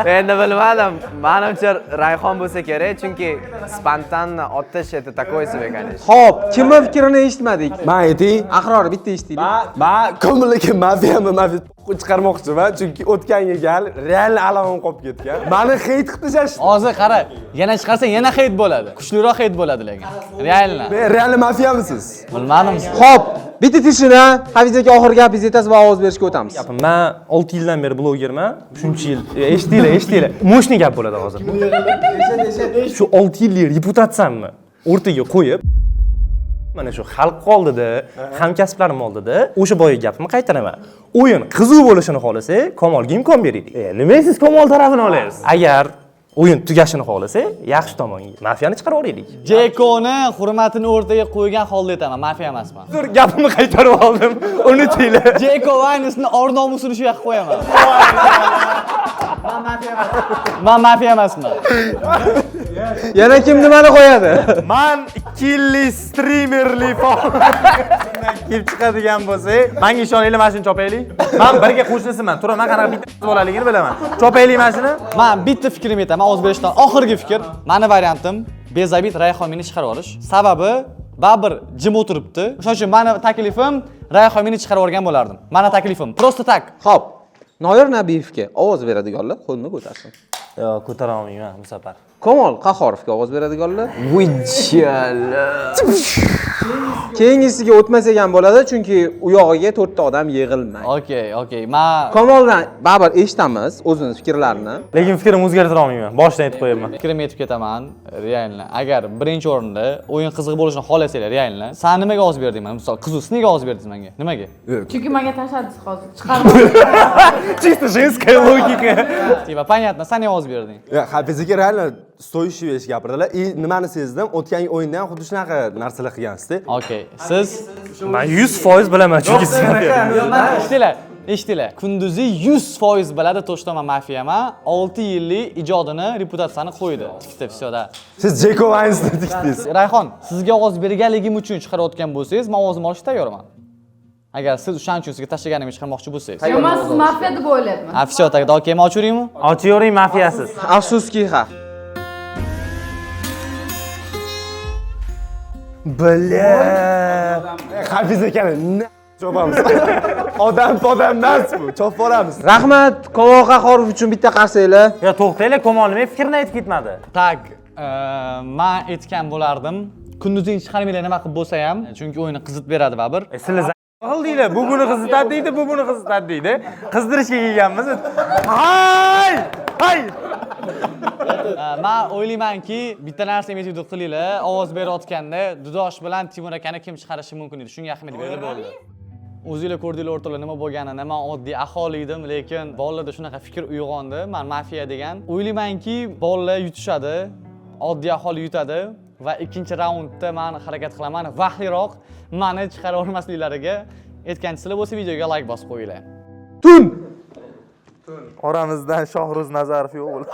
Endi bilmadim. Menimcha Rayhon bo'lsa kerak, chunki spontanно otish это такой себе, конечно.
Xo'p, kimni fikrini eshitmadik?
Men aytay,
Ahror bitta eshitdik.
men komillikka mafiya chiqarmoqchiman, chunki o'tgan gal real alamim qolib ketgan. Meni heyt qilib tashlashdi.
Hozir qara, yana chiqarsang yana heyt bo'ladi. Kuchliroq heyt bo'ladi lekin. Realni.
Men real mafiyamisiz?
Bilmadim.
Xo'p, bitta tishini Hafiz aka oxirgi gapingizni aytasiz va ovoz berishga o'tamiz.
Men 6 yildan beri blogerman. Shuncha yil eshitdinglar. Mo'shni gap bo'ladi hozir. Shu 6 yillik reputatsiyamni o'rtaga qo'yib, mana shu xalq oldida, hamkasblarim oldida o'sha boya gapimni qaytaraman. O'yin qiziq bo'lishini xohlasak, Kamolga imkon beraylik. Nima siz Kamol tarafini olaysiz? Agar o'yin tugashini xohlasak, yaxshi tomonga mafiyani chiqarib olaylik.
Jekoni hurmatini o'rtaga qo'ygan holda aytaman, mafiya emasman.
Dur, gapimni qaytarib oldim. Unutinglar.
Jeko Vaynesni or-nomusini shu yoqqa qo'yaman. Men mafiya emasman.
Yana kim nimani qo'yadi?
Men 2 yillik streamerlik faoliyatdan kelib chiqadigan bo'lsa, menga ishoninglar, mana shuni chopaylik. Men birga qo'shnisiman. Turaman, qanaqa bitta bo'laligini bilaman. Chopaylik mana shuni.
Men bitta fikrimni aytaman, ovoz berishdan oxirgi fikr. Meni variantim Bezabit Rayhonmeni chiqarib olish. Sababi baribir jim o'tiribdi. O'shuning uchun meni taklifim Rayhonmeni chiqarib olgan bo'lardim. Meni taklifim prosta tak.
Xo'p, Noir Nabiyevga ovoz beradiganlar qo'lni ko'tarsin.
Yo'q, ko'tara olmayman bu safar.
Komol Qahorovga ovoz beradiganlar.
Vijjala.
Keyingisiga o'tmasak ham bo'ladi, chunki u yog'iga 4 ta odam yig'ilmaydi.
Okey. Men
Komoldan baribir eshitamiz o'zining fikrlarini.
Lekin fikrimni o'zgartira olmayman. Boshdan aytib qo'yaman.
fikrimni aytib ketaman. Realni. Agar birinchi o'rinda o'yin qiziq bo'lishini xohlasanglar, realni. Sen nimaga ovoz berding? Misol, qiziq, siz nega ovoz berdingiz menga? Nimaga?
Chunki menga tashaddus hozir chiqarib.
Чисто женская логика.
Типа, понятно, sen nega ovoz berding?
Yo'q, Hafiz aka real stoyishivesh gapirdilar. Nimani sezdim? O'tgan o'yinda ham xuddi shunaqa narsalar qilgansiz-da.
Okey. Siz
Men 100% bilaman chunki siz
eshitinglar. Kunduzi 100% biladi To'shtoma mafiyaman. 6 yillik ijodini, reputatsiyani qo'ydi. Tikdi, всё-da.
Siz Jeko Vaynesni tikdingiz.
Rayhon, sizga ovoz berganligim uchun chiqarayotgan bo'lsangiz, men ovozimni olishga tayyorman. Agar siz o'shaning uchun sizga tashlaganimni chiqarmoqchi bo'lsangiz.
Yo'q, men siz mafiya deb o'ylayapman.
Всё, тогда okey, men ochiravering?
Ochiyovering, mafiyasiz.
Afsuski, ha.
Bля. Hafiz akani chopamiz. Odam emas bu. Chopib olamiz.
Rahmat Komol Qahorov uchun bitta qarsanglar.
Yo, to'xtanglar, Komol nima fikrni aytib ketmadi?
Tak, men aytgan bo'lardim. Kunduzing chiqarmanglar nima qilib bo'lsa ham, chunki o'yinni qizitib beradi baribir.
Sizlar qildinglar, bu buni qizitadi deydi, bu buni qizitadi deydi. Qizdirishga kelganmiz. Hay!
Men o'ylaymanki, bitta narsani yetuk qilinglar, ovoz berayotganda Dudosh bilan Timur akani kim chiqarishi mumkin edi. Shunga ahamiyat berilib bo'ldi. O'zinglar ko'rdinglar o'rtalar nima bo'lganini. Men oddiy aholi edim, lekin bolalarda shunaqa fikr uyg'ondi. Men mafiya degan. O'ylaymanki, bolalar yutishadi, oddiy aholi yutadi va ikkinchi raundda men harakat qilaman. Vahiyroq meni chiqarib olmasliklariga aytganchisizlar bo'lsa videoga like bosib qo'yinglar.
Tun.
Oramizdan Shohruz Nazarov yo'q bo'ldi.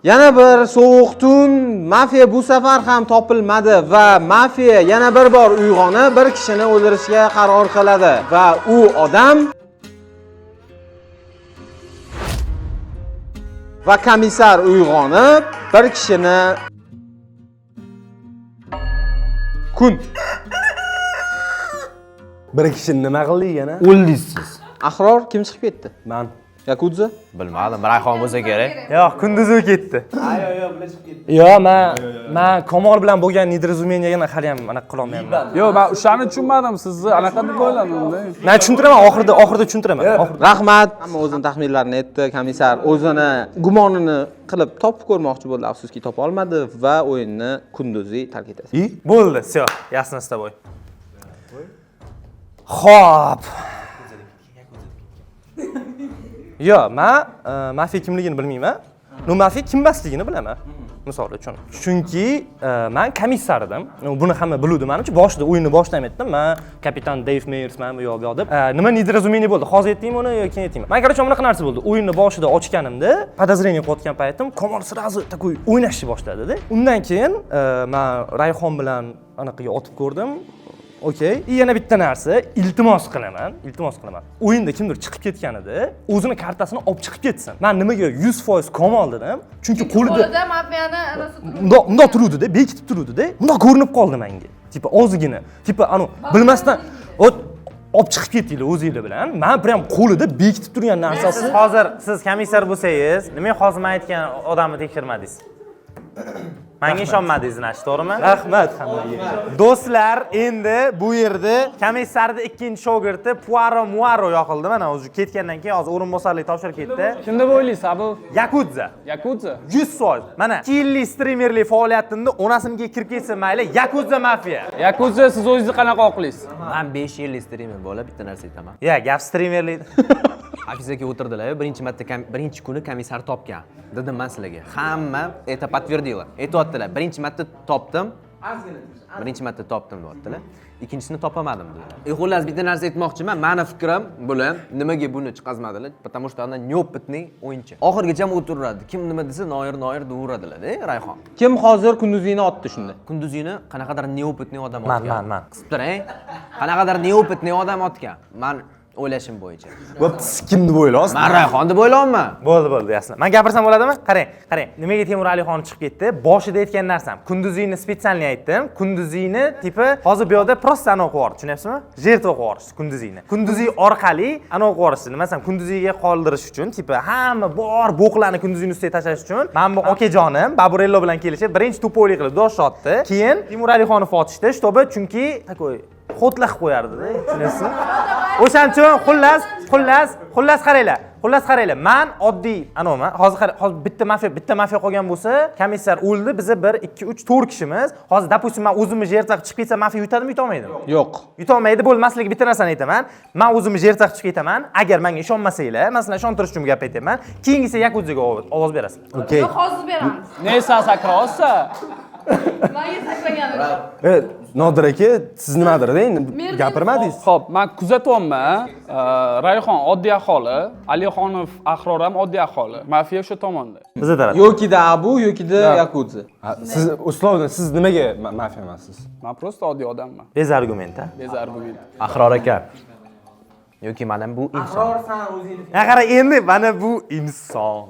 Yana bir sovuq tun, mafiya bu safar ham topilmadi va mafiya yana bir bor uyg'onib bir kishini o'ldirishga qaror qiladi va u odam va komissar uyg'onib bir kishini kun
Bir kishini nima qildik yana?
O'ldingiz.
Ahror kim chiqib ketdi?
Men.
Yakudza?
Bilmadim, Rayhon bo'lsa kerak.
Yo'q, Kunduzi ketdi. Yo'q, men Komol bilan bo'lgan недоразумениягani hali ham anaqa qila olmayapman.
Yo'q, men o'shani tushunmadim. Sizni anaqa deb o'yladim.
Men tushuntiraman, oxirida tushuntiraman.
Rahmat. Hamma o'zining taxminlarini aytdi. Komissar o'zini gumonini qilib topib ko'rmoqchi bo'ldi, afsuski topa olmadi va o'yinni Kunduzi tark etadi.
Bo'ldi, всё, ясно с тобой. Xo'p. Yo'q, men mafiya kimligini bilmayman. No mafiya kim emasligini bilaman. misol uchun. Chunki men komissardim. Buni hamma biluvdi menimcha. Boshida o'yinni boshlamayotdim. Men kapitan Dave Meyersman bu yo'q deb. Nima недоразумение bo'ldi? Hozir aytdingmi uni yoki keyin aytdingmi? Men короче bunaqa narsa bo'ldi. O'yinni boshida ochganimda, podozrение qilayotgan paytim, Komol sразу такой o'ynashni boshladi-da. Undan keyin men Rayhon bilan anaqaga otib ko'rdim. Okey. Yana bitta narsa, iltimos qilaman. O'yinda kimdir chiqib ketganida, o'zini kartasini olib chiqib ketsin. Men nimaga 100% Komol dedim? Chunki qo'lida
mafiyani
bundoq turuvdi-da, bekitib turuvdi-da. Bundoq ko'rinib qoldi menga. Tipa ozgina, tipa bilmasdan olib chiqib ketdinglar o'zinglar bilan. Men prям qo'lida bekitib turgan narsasi.
Hozir siz komissar bo'lsangiz, nimaga hozir men aytgan odamni tekshirmadingiz? Menga ishonmadingiz, to'g'rimi?
Rahmat hammaga. Do'stlar, endi bu yerda komissarning ikkinchi shogirdi Muaro yoqildi. Mana o'zi ketgandan keyin hozir o'rinbosarlik topshirib ketdi.
Kim deb o'ylaysiz, Abu?
Yakuza.
100%.
Mana 2 yillik streamerlik faoliyatimda onasiga kirib ketsa mayli, Yakuza mafiya.
Yakuza siz o'zingizni qanaqa oqlaysiz?
Men 5 yillik streamer bo'lib bitta narsa aytaman.
Gap streamerlik.
Hafizaga o'tirdilar, birinchi kuni komissar topgan. Dedim men sizlarga. Hamma это подтвердила. Aytibdilar, birinchi marta topdim. Deyaptilar. Ikkinchisini topamadim dedi. Xullas bitta narsa aytmoqchiman. Meni fikrim bilan nimaga buni chiqazmadilar? Потому что она неопытный o'yinchi. Oxirgacha o'tiradi. Kim nima desa, Noir deyveradilar-da, Rayhon.
Kim hozir kunduzini otdi shunda?
Kunduzini qanaqadir neopытный odam otgan.
Men.
Qisib turing. Qanaqadir neopытный odam otgan. Men o'ylashim bo'yicha.
Siz kim deb o'ylaysiz?
Men Rayhon deb o'ylayapman.
Bo'ldi, yaxshi. Men gapirsam bo'ladimi? Qarang. Nimaga Temur Alixon chiqib ketdi? Boshida aytgan narsam. Kunduzini spesialni aytdim. Kunduzini tipi hozir bu yerda просто anov qilib yubordi, tushunyapsizmi? Jertva qilib yubordi kunduzini. Kunduzi orqali anov qilib yubordi. Masalan, kunduziga qoldirish uchun, tipi hamma bor bo'qlarni kunduzini ustiga tashlash uchun, men bu okajonim Baburello bilan kelishib, birinchi to'poqlik qilib dosh otdi. Keyin Temur Alixonni otishdi, shtobi chunki takoy xo'tlaq qo'yardi-da, tushunyapsizmi? O'shaning uchun xullas qaranglar. Men oddiy anoman, hozir bitta mafiya qolgan bo'lsa, komissar o'ldi, biza 1 2 3 4 kishimiz. Hozir допустим men o'zimni jertaq chiqib ketsam, mafiya yutadimi, yutolmaydimi?
Yo'q.
Yutolmaydi, bo'lmasligi bitta narsani aytaman. Men o'zimni jertaq chiqib ketaman. Agar menga ishonmasanglar, masalan, ishontirish uchun gap aytaman. Keyingisi Yakuzaga ovoz berasizlar.
Okey.
Hozir beramiz.
Nesa sakrosa?
Menga saklagan.
Nodir aka, siz nimadir endi gapirmadingiz?
Xo'p, men kuzatyapman. Rayhon oddiy aholi, Alixonov Ahror ham oddiy aholi. Mafiya o'sha tomonda.
Bizda taraf.
Yokida Abu, yokida Yakuza.
Siz Uslovdan siz nimaga mafiya emassiz?
Men просто oddiy odamman.
Bez argument-a?
Bez argument.
Ahror aka. Yoki mana bu inson.
Ahror san o'zingni. Qara endi mana bu inson.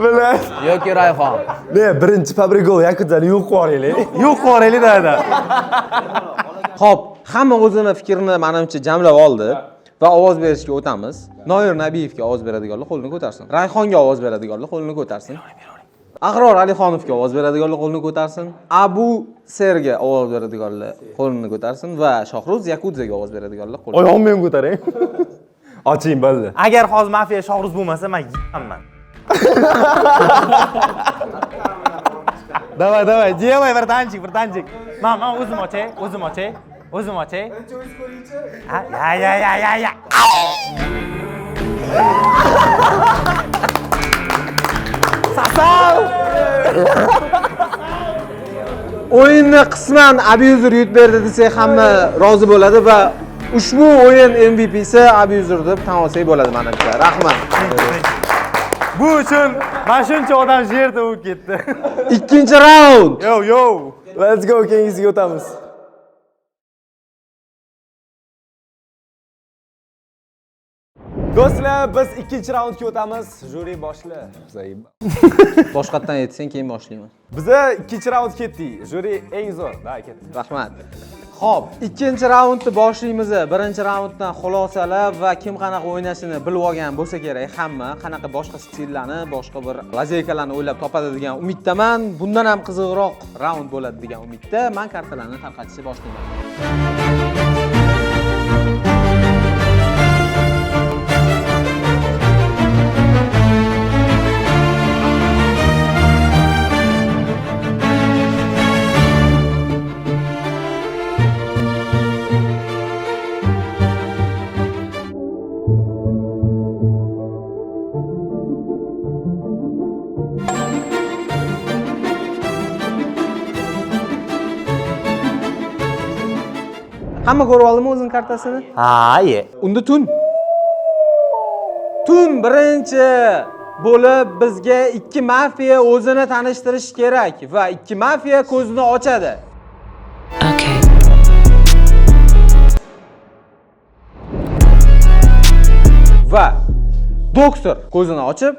Bilan.
Yoki Rayhon.
Birinchi fabrikol Yakuzani yo'q qilib yuboraylik.
Yo'q qilib yuboraylik dada.
Xo'p, hamma o'zini fikrini menimcha jamlab oldi va ovoz berishga o'tamiz. Noir Nabiyevga ovoz beradiganlar qo'lini ko'tarsin. Rayhonga ovoz beradiganlar qo'lini ko'tarsin. Ahror Alixonovga ovoz beradiganlar qo'lini ko'tarsin. Abu Serga ovoz beradiganlar qo'lini ko'tarsin va Shohruz Yakuzaga ovoz beradiganlar qo'lini.
Oyog'imni ham ko'taring. Oching bo'ldi.
Agar hozir mafiya Shohruz bo'lmasa, men yeyman. Давай, делай birdanchik. Men o'zim ochay. Ya. Sasav!
O'yinni qisman abuzer yut berdi desak hamma rozi bo'ladi va ushbu o'yin MVP'si abuzer deb tan olsak bo'ladi menimcha. Rahmat.
Bu uchun mana shuncha odam yerda bo'lib ketdi.
Ikkinchi raund.
Yo.
Let's go, keyingisiga o'tamiz. Do'stlar, biz ikkinchi raundga o'tamiz. Juri boshla.
Boshqatdan aytsang, keyin boshlayman.
Biz ikkinchi raund ketdik. Juri eng zo'r. Da, ketdi.
Rahmat. Xo'p, ikkinchi raundni boshlaymiz. Birinchi raunddan xulosalar va kim qanaqa o'ynashini bilib olgan bo'lsa kerak hamma, qanaqa boshqa stillarni, boshqa bir lazeykalarni o'ylab topadi degan umiddaman. Bundan ham qiziqroq raund bo'ladi degan umidda men kartalarni tarqatishni boshlayman. Hamma ko'rib oldimi o'zining kartasini?
Ha, ye.
Unda Tun birinchi bo'lib bizga ikki mafiya o'zini tanishtirish kerak va ikki mafiya ko'zini ochadi.
Okay.
Va doktor ko'zini ochib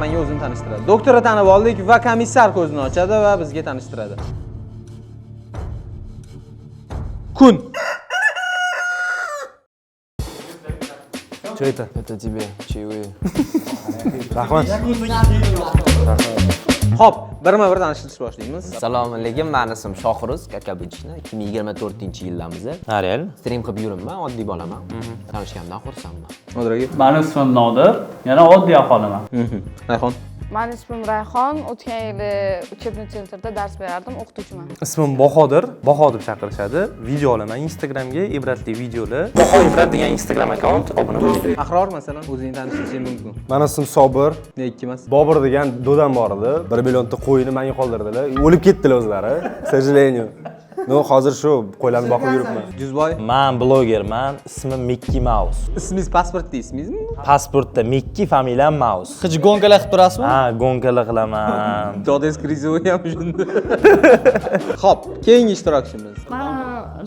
menga o'zini tanishtiradi. Doktorni tanib oldik va komissar ko'zini ochadi va bizga tanishtiradi. Kun.
Что это?
Это тебе чаевые.
Rahmat.
Xo'p, birma-bir tanishtirib boshlaymiz.
Assalomu alaykum, meni ismim Shohiruz Kakabichni 2024-yildan biz.
Ha, real.
Stream qilib yuribman, oddiy bolaman. Tanishganimdan xursandman.
Odragi.
Meni ismim Nodir, yana oddiy aholiman.
Rayhon.
Mani ismim Rayhon. O'tgan yili uchebniy sentrda dars berardim, o'qituvchiman.
Ismim Bahodir. Baho deb chaqirishadi. Video olaman Instagramga, ibratli videolar. Baho ibrat degan Instagram akkaunt obuna bo'ling.
Ahror masalan o'zingni tanishtirishing mumkin.
Meni ismim Sobir.
Ne ikki emas.
Bobur degan dodam bor edi. 1 millionta qo'yini menga qoldirdilar. O'lib ketdilar o'zlari. К сожалению. No, hozir shu qo'ylarni boqib yuribman.
Juzboy.
Men blogerman. Ismim Mickey Mouse.
Ismingiz pasportda ismingizmi?
Pasportda Mickey, familiyam Mouse.
Hech gonkalar qilib turasizmi?
Ha, gonkalar qilaman.
Dodes krizoy ham shunda. Xo'p, keyingi ishtirokchimiz.
Men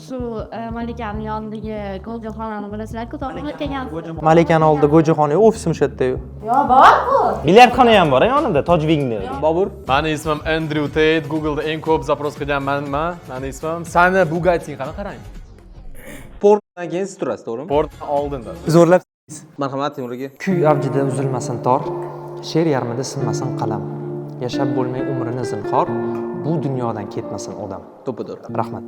shu Malikani yonidagi go'jaxonani bilasizlar-ku, to'g'ri kelgan.
Malikani oldida go'jaxona ofisim shu yerda-yu.
Yo, bor-ku.
Bilyardxona ham bor yonida, Tojvingni.
Bobur.
Meni ismim Andrew Tate. Google'da eng ko'p zapros qilgan manman. Meni ismim. Sani Bugatti qani qarang.
Portdan keyin siz turasiz, to'g'rimi?
Port oldinda.
Zo'rlab.
Marhamat, Timur aka.
Kuy avjida uzilmasin tor, she'r yarmida sinmasin qalam. Yashab bo'lmay umrini zinhor, bu dunyodan ketmasin odam.
To'ppa-to'g'ri.
Rahmat.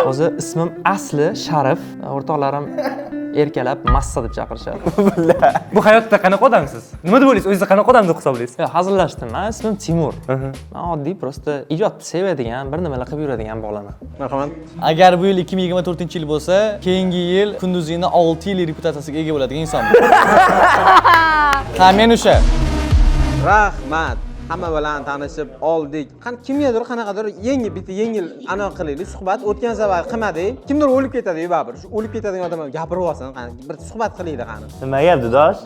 Hozir ismim asli Sharif, o'rtoqlarim erkalab massa deb chaqirishadi.
Bu hayotda qanaqa odamsiz? Nima deb o'ylaysiz? O'zingizni qanaqa odam deb hisoblaysiz?
Yo'q, hazillashdim. Men ismim Timur. Men oddiy prosta ijodni sevadigan, bir nimalar qilib yuradigan bolaman.
Marhamat.
Agar bu yil 2024-yil bo'lsa, keyingi yil kunduzini 6 yil reputatsiyasiga ega bo'ladigan insonman. Ha, men o'sha.
Rahmat. Hamma bilan tanishib oldik. Kimgadir qanaqadir yengil anaqa qilaylik, suhbat. O'tgan safar qilmadik. Kimdir o'lib ketadi-yu baribir. Shu o'lib ketadigan odam gapirib olsin, bir suhbat qilaylik qani.
Nima gap do'dosh?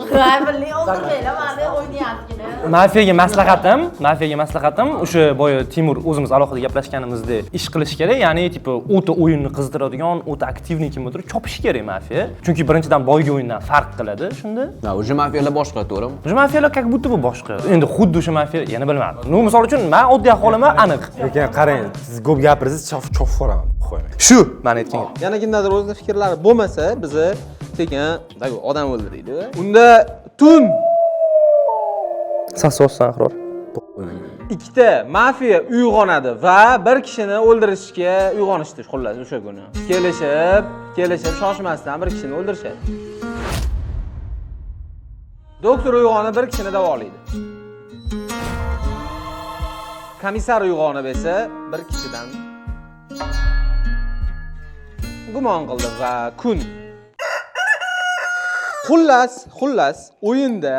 Billi o'zim kelamadi, o'ynayapti.
Mafiyaga maslahatim o'sha boya Timur o'zimiz alohida gaplashganimizdek ish qilish kerak. Ya'ni tipo o'ta o'yinni qizdiradigan, o'ta aktivniy kimdir chopish kerak mafiya. Chunki birinchidan boyga o'yindan farq qiladi shunda.
Ha, o'sha mafiyalar boshqa, to'g'rimi?
O'sha mafiyalar как будто бы boshqa. Endi xuddi o'sha mafiya yana bilmadim. No, misol uchun men oddiy aholiman aniq.
Lekin qarang, siz ko'p gapirsangiz chof qo'raman. Qo'ymang.
Shu men aytgan gap.
Yana kimdadir o'zida fikrlari bo'lmasa, bizni sekin odam o'ldiraydi. Unda tun
Sasosdan ahror.
ikkita mafiya uyg'onadi va bir kishini o'ldirishga uyg'onishdi, xullas o'sha kuni. Kelishib shoshmasdan bir kishini o'ldirishadi. Doktor uyg'onib bir kishini davolaydi. Komissar uyg'onib esa bir kishidan gumon qildi va kun. Xullas o'yinda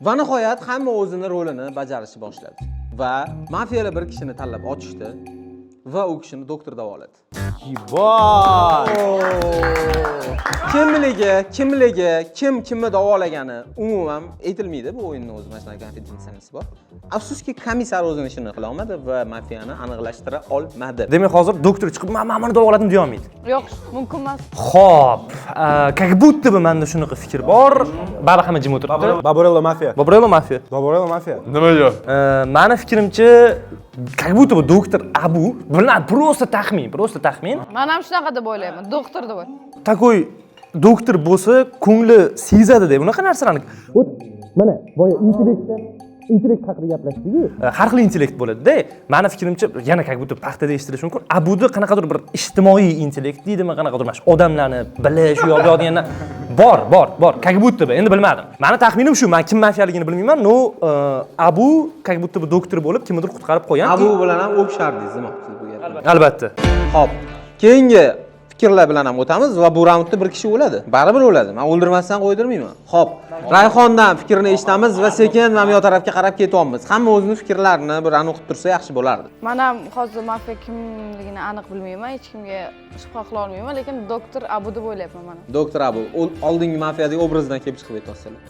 va nihoyat hamma o'zini rolini bajarishni boshladi va mafiyalar bir kishini tanlab ochishdi va u kishini doktor davoladi. Kimligi, kimni davolagani umuman aytilmaydi. Bu o'yinning o'zi mana shunaqa konfidensiyalanisi bor. Afsuski komissar o'zini ishini qila olmadi va mafiyani aniqlashtira olmadi.
Demak, hozir doktor chiqib, "Men buni davoladim" deya olmaydi.
Yo'q, mumkin emas.
Xo'p, как будто бы menda shunaqa fikr bor. Bari hamma jim o'tiribdi.
Baburello mafiya.
Baburello mafiya.
Nima yo'q?
Meni fikrimcha, как будто бы doktor Abu, просто taxmin.
Men ham shunaqa deb o'ylayman, doktor deb.
Takoy doktor bo'lsa, ko'ngli sezadi-da, bunaqa narsalarni. Mana boya intellekt haqida gaplashdik-ku. Har xil intellekt bo'ladi-da. Meni fikrimcha, yana как будто paxtada eshitilishi mumkin. Abuda qanaqadir bir ijtimoiy intellekt deydimi, qanaqadir mana shu odamlarni bilish, u yoqda deganlar bor. Как будто бы, endi bilmadim. Meni taxminim shu, men kim mafiyaligini bilmayman. No, Abu как будто бы doktor bo'lib, kimnidir qutqarib qo'ygan.
Abu bilan ham o'xshardingiz demoqchisiz bu gapni.
Albatta.
Xo'p, keyingi fikrlar bilan ham o'tamiz va bu raundda bir kishi o'ladi. Baribir o'ladi. Men o'ldirmasdan qo'ydirmayman. Xo'p, Rayhondan fikrini eshitamiz va sekin mana bu tarafga qarab ketyapmiz. Hamma o'zining fikrlarini bir aniq qilib tursa yaxshi bo'lardi.
Men ham hozir mafiya kimligini aniq bilmayman, hech kimga shubha qila olmayman, lekin doktor Abu deb o'ylayapman men.
Doktor Abu, oldingi mafiyadagi obrazdan kelib chiqib aytyapsizlar.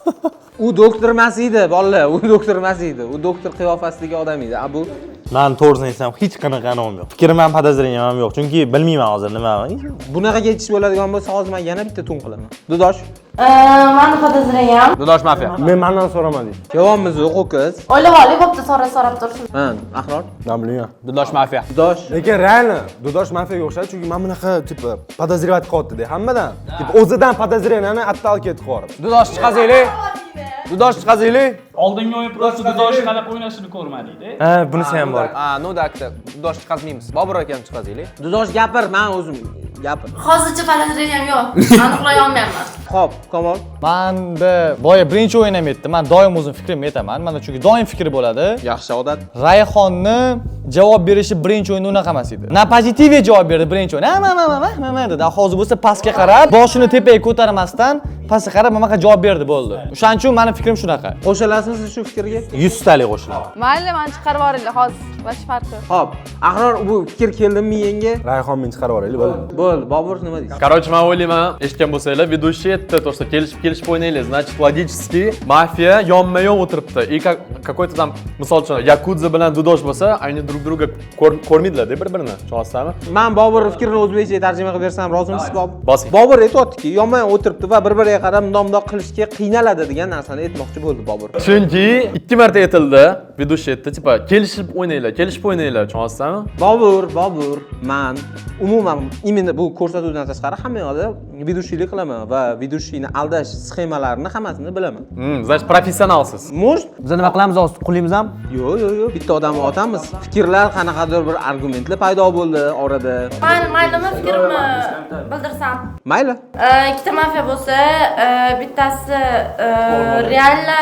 U doktor emas edi, bolalar, u doktor emas edi. U doktor qiyofasidagi odam edi. Abu
Men to'g'risini aytsam, hech qanaqa anavi yo'q. Fikrim ham podozreniям ham yo'q, chunki bilmayman hozir nima.
Bunaqa ketish bo'ladigan bo'lsa, hozir men yana bitta to'n qilaman. Dudosh.
Mani podozreniям.
Dudosh mafiya.
Men mendan so'ramadim.
Javobimiz yo'q, ho'kiz.
O'ylab olib, bo'pti, so'rab tursin.
Ha, Ahror.
Men bilmayman.
Dudosh mafiya.
Dudosh.
Lekin reально Dudosh mafiyaga o'xshaydi, chunki men bunaqa tipa podozrевать qilyapti-da hammadan. Tipa o'zidan podozreniyani attal ketib qolib.
Dudosh chiqazaylik. Dudosh chiqazaylik.
Oldingi o'yin просто Dudosh qanaqa o'ynashini ko'rmadik-da.
Ha, bunisi ham bor.
Ha, no dakta. Dudosh chiqazmaymiz. Bobur akam chiqazaylik.
Dudosh gapir, men o'zim gapir.
Hozircha podozreniям yo'q. Aniqlay olmayapman.
Xo'p, Kamol.
Menda boya birinchi o'yin ham aytdim. Men doim o'zim fikrimni aytaman. Menda chunki doim fikri bo'ladi.
Yaxshi odat.
Rayhonni javob berishi birinchi o'yinda unaqa emas edi. Na pozitiv javob berdi birinchi o'yin. Ma dedi. Hozir bo'lsa pastga qarab, boshini tepaga ko'tarmasdan pastga qarab mana javob berdi, bo'ldi. O'shaning uchun mening fikrim shunaqa.
Qo'shilasizmi shu fikrga?
100 talik qo'shilaman.
Mayli, men chiqarib yuboringlar hozir. Bosh farqi.
Xo'p, Ahror bu fikr keldimi miyangga?
Rayhon men chiqarib yuboraylik, bo'ldi.
Bo'ldi, Bobur nima deysiz?
Короче, men o'ylayman, eshitgan bo'lsanglar, ведущий aytdi, то что kelishib o'ynaylik. Значит, logически mafiya yonma-yon o'tiribdi. И какой-то там, misol uchun, Yakudza bilan Dudosh bo'lsa, ayni друг друга ko'rmaydilar-da bir-birini. Tushunasizmi?
Men Bobur fikrini o'zbekcha tarjima qilib bersam, rozimisiz, Bobur?
Bosing.
Bobur aytayaptiki, yonma-yon o'tiribdi va bir-biriga qarab mundoq qilishga qiynaladi degan narsani aytmoqchi bo'ldi Bobur.
Chunki 2 marta aytildi, ведущий aytdi, tipa, kelishib o'ynanglar, tushunasizmi?
Bobur, men umuman imенно bu ko'rsatuvdan tashqari hamma yoqda ведущийlik qilaman va ведущийni aldash sxemalarini hammasini bilaman.
Значит, professionalsiz.
Mo'sh,
Biz nima qilamiz hozir? Qulimiz ham?
Yo'q, bitta odamni otamiz. Fikrlar qanaqadir bir argumentlar paydo bo'ldi orada.
Maylimi fikrimni bildirsam?
Mayli.
Ikkita mafiya bo'lsa, bittasi realno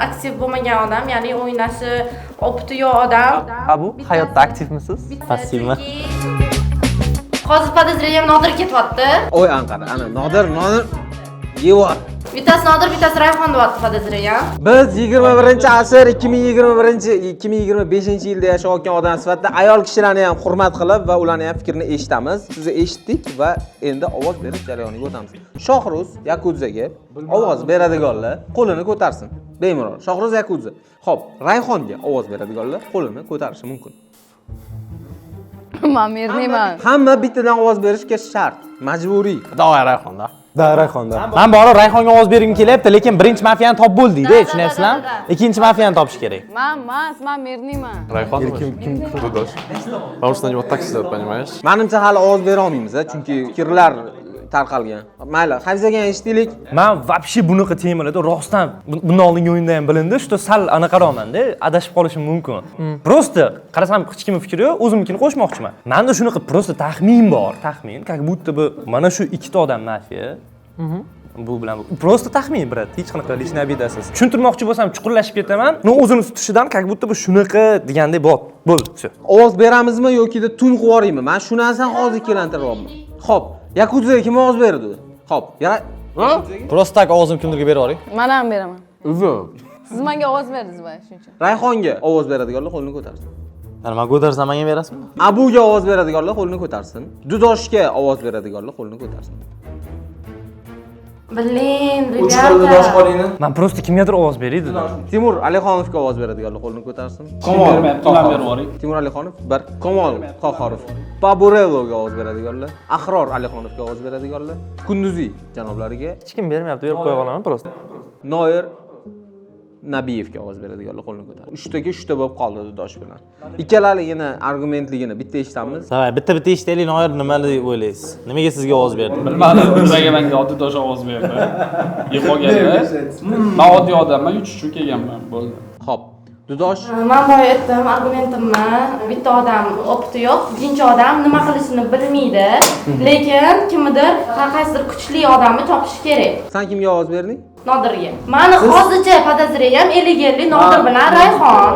aktiv bo'lmagan odam, ya'ni o'ynashi opti yo'q odam.
Abu, hayotda aktivmisiz?
Passivmi?
Hozir podozreniям Nodir ketyapti.
Oy Anqara, ana Nodir yevor.
Bittasi Nodir, bittasi Rayhon deyapti podozreniям.
Biz 21-asr 2025-yilda yashayotgan odam sifatida ayol kishilarni ham hurmat qilib va ularning ham fikrini eshitamiz. Sizni eshitdik va endi ovoz berish jarayoniga o'tamiz. Shohruz Yakudzaga ovoz beradiganlar qo'lini ko'tarsin. Bemalol. Shohruz Yakudza. Xo'p, Rayhonga ovoz beradiganlar qo'lini ko'tarishi mumkin.
Men mermayman.
Hamma bittadan ovoz berishga shart, majburiy.
Davay Rayhonda.
Rayhonda.
Men bor Rayhonga ovoz bergim kelyapti, lekin birinchi mafiyani topib bo'ldik-da, tushunasizlarmi? Ikkinchi mafiyani topish kerak.
Men mermayman.
Rayhon kim Dudosh? Потому что на него так сидят, понимаешь?
Menimcha hali ovoz bera olmaymiz, chunki fikrlar tarqalgan. Mayli, Hafizaga eshitdik.
Men вообще bunaqa temalarda rostdan bundan oldingi o'yinda ham bilindi, что sal anaqaroqman-da, adashib qolishim mumkin. Просто qarasam hech kimning fikri yo'q, o'zimnikini qo'shmoqchiman. Menda shunaqa просто taxmin bor, как будто бы mana shu ikkita odam mafiya. Bu bilan просто taxmin, brat, hech qanaqa lishni obidasiz. Tushuntirmoqchi bo'lsam chuqurlashib ketaman. No o'zini tutishidan как будто bu shunaqa degandek bo'ldi.
Ovoz beramizmi yoki tun qilib yuboraymi? Men shu narsani hozir ikkilantiryapman. Xo'p, Yakudzaga kim ovoz berdi? Xo'p,
Просто tak ovozimni kimdirga berib yuboring.
Men ham beraman. Siz menga ovoz berdingiz va shuning uchun.
Rayhonga ovoz beradiganlar qo'lini ko'tarsin.
Men ko'tarsam menga berasizmi?
Abuga ovoz beradiganlar qo'lini ko'tarsin. Dudoshga ovoz beradiganlar qo'lini ko'tarsin.
Blin, rебята.
Men просто kimgadir ovoz beraydi.
Timur Alixonovga ovoz beradiganlar qo'lini ko'tarsin.
Komol berib yuboring.
Timur Alixonov, bir Komol Qohorov. Baburelloga ovoz beradiganlar. Ahror Alixonovga ovoz beradiganlar. Kunduzi janoblariga.
Hech kim bermayapti, berib qo'ya qolaman просто.
Noir Nabiyevga ovoz beradiganlar qo'lini ko'tardi. 3ta bo'lib qoldi Dudosh bilan. Ikkalaligini argumentligini bitta eshitamiz.
Davay, bitta eshitaylik, Noir nima deb o'ylaysiz? Nimaga sizga ovoz berdi?
Bilmadim, bizga menga Dudosh ovoz berdi. Yiqolganda. Men oddiy odamman, uch kelganman, bo'ldi.
Xo'p, Dudosh.
Men boya aytdim, argumentimni, bitta odam opti yo'q, ikkinchi odam nima qilishini bilmaydi, lekin kimdir qaysidir kuchli odamni topish kerak.
Sen kimga ovoz berding?
Nodirga. Meni hozircha podozreniям 50 Nodir bilan Rayhon.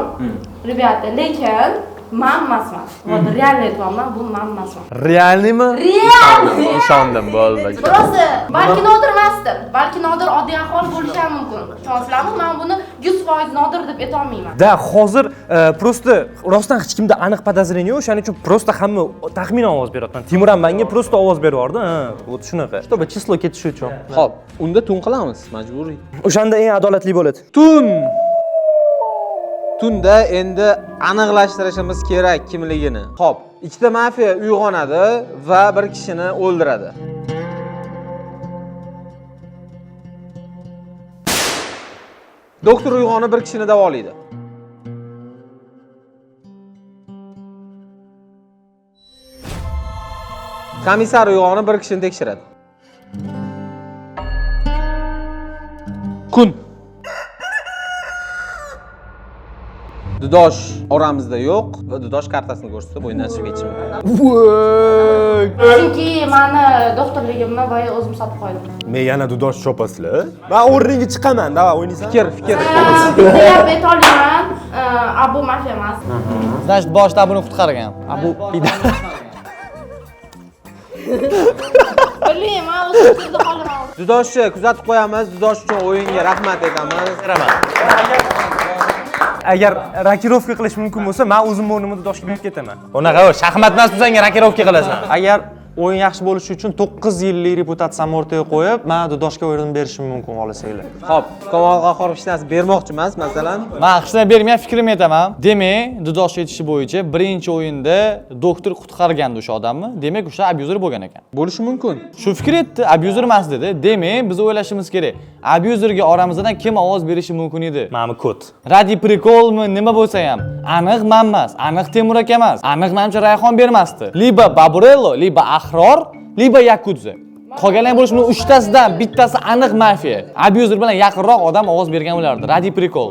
Rебята, lekin man emasman. Hozir realni aytyapman, bu man emasman.
Realnimi?
Realni.
Ishondim, bo'ldi.
Просто balki nodir emasdir. Balki nodir oddiy ahvol bo'lishi ham mumkin. Tushunyapsizlarmi? Men buni 100% nodir deb ayta olmayman.
Da, hozir просто rostdan hech kimda aniq podozrение yo'q, o'shaning uchun просто hamma taxminan ovoz beryapman. Timur ham menga просто ovoz beryapti. Вот shunaqa. Чтобы число ketishi uchun.
Xo'p, unda tun qilamiz, majburiy.
O'shanda eng adolatli bo'ladi.
Tunda endi aniqlashtirishimiz kerak kimligini. Xo'p, ikkita mafiya uyg'onadi va bir kishini o'ldiradi. Doktor uyg'onib bir kishini davolaydi. Komissar uyg'onib bir kishini tekshiradi. Kun. Dudosh oramizda yo'q va Dudosh kartasini ko'rsatib o'yindan chiqib ketishi mumkin.
Chunki meni doktorligimni boya o'zim sotib qo'ydim.
Men yana dudosh chopasizlar. Men o'rniga chiqaman, davay o'ynaysan.
Fikr.
Deyap aytolmayman, Abu mafiya emas.
Значит, boshda buni qutqargan.
Abu pida.
Bilmayman, o'zim sizda qolaman.
Dudoshni kuzatib qo'yamiz. Dudosh uchun o'yinga rahmat aytamiz.
Agar rokirovka qilish mumkin bo'lsa, men o'zim o'rnimda Dudoshga berib ketaman. Unaqa shaxmat emas, o'zingga rokirovka qilasan.
Agar o'yin yaxshi bo'lishi uchun 9 yillik reputatsiyamni o'rtaga qo'yib, men Dudoshga o'yin berishim mumkin xohlasanglar.
Xo'p, Kamol Qahhorov hech narsa bermoqchi emas, masalan.
Men hech narsa bermayman, fikrimni aytaman. Demak, Dudosh aytishi bo'yicha birinchi o'yinda doktor qutqargandi o'sha odamni. Demak, o'sha abyuzer bo'lgan ekan.
Bo'lishi mumkin.
Shu fikr etdi, abyuzer emas dedi. Demak, biz o'ylashimiz kerak. Abyuzerga oramizdan kim ovoz berishi mumkin edi?
Ma'mi kod.
Radi prikolmi, nima bo'lsa ham, aniq men emas, aniq Temur aka emas, aniq menimcha Rayhon bermasdi. Liba Baburello, liba Ahror, liba Yakudze. Qolganlar bo'lishi mumkin, uchtasidan bittasi aniq mafiya. Abyuzer bilan yaqinroq odam ovoz bergan bo'lardi. Radi prikol.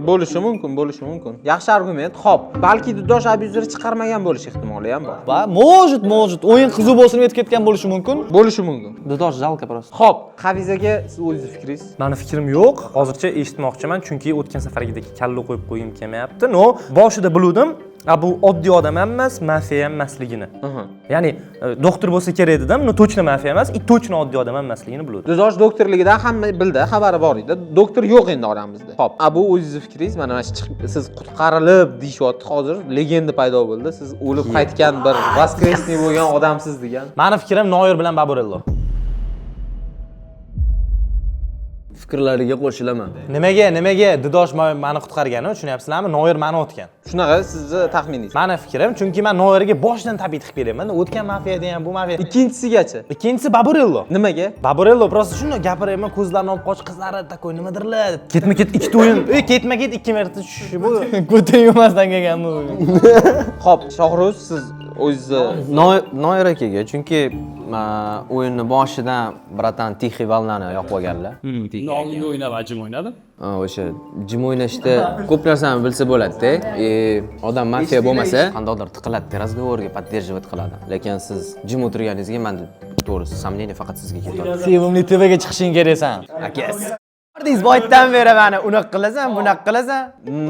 Bo'lishi mumkin. Yaxshi argument. Xo'p, balki Dudosh abyuzerni chiqarmagan bo'lish ehtimoli ham bor.
Va может, o'yin qiziq bo'lsin deb ketgan bo'lishi mumkin.
Dudosh jalka просто.
Xo'p, Hafizaga siz o'zingiz fikringiz?
Meni fikrim yo'q. Hozircha eshitmoqchiman, chunki o'tgan safargidek kalla qo'yib qo'yim kelmayapti. No, boshida biluvdim, bu oddiy odam ham emas, mafiya ham emasligini. Ya'ni doktor bo'lsa kerak dedim, no точно mafiya emas, точно oddiy odam ham emasligini biluvdim.
Dudosh doktorligidan hamma bildi, xabari bor edi. Doktor yo'q endi oramizda. Xo'p, bu o'zingiz fikringiz, mana siz qutqarilib deyishyapti hozir, legenda paydo bo'ldi. Siz o'lib qaytgan bir воскресный bo'lgan odamsiz degan.
Meni fikrim Noir bilan Baburello.
Fikrlariga qo'shilaman.
Nimaga Dudosh meni qutqargani, tushunyapsizlarmi? Noir meni otgan.
Shunaqa sizni taxminingiz.
Meni fikrim, chunki men Noirga boshdan tabiiy qilib beraman. O'tgan mafiyada ham bu mafiya.
Ikkinchisigacha.
Ikkinchisi Baburello.
Nimaga?
Baburello просто shunday gapiraman, ko'zlarini olib qoch, qizlari takoy nimadirlar. Ketma-ket ikkita o'yin. Ketma-ket 2 marta tushishi bu.
Ko'tin yumasdan kelganmi bu?
Xo'p, Shohruz, siz o'zingiz
Noir akaga, chunki o'yinni boshidan bratan Tixi Valnani yoqib olganlar.
Oldinga o'ynab, ajim o'ynadim.
O'sha jim o'ynashda ko'p narsani bilsa bo'ladi-da. Odam mafiya bo'lmasa, qandaydir tiqiladi, razgovorga поддерживать qiladi. Lekin siz jim o'tirganingizga men to'g'risi samleniya faqat sizga ketadi.
Sevimli TVga chiqishing keraksan.
Aka,
Ordingiz boydan beri meni unaqa qilasan, bunaqa qilasan.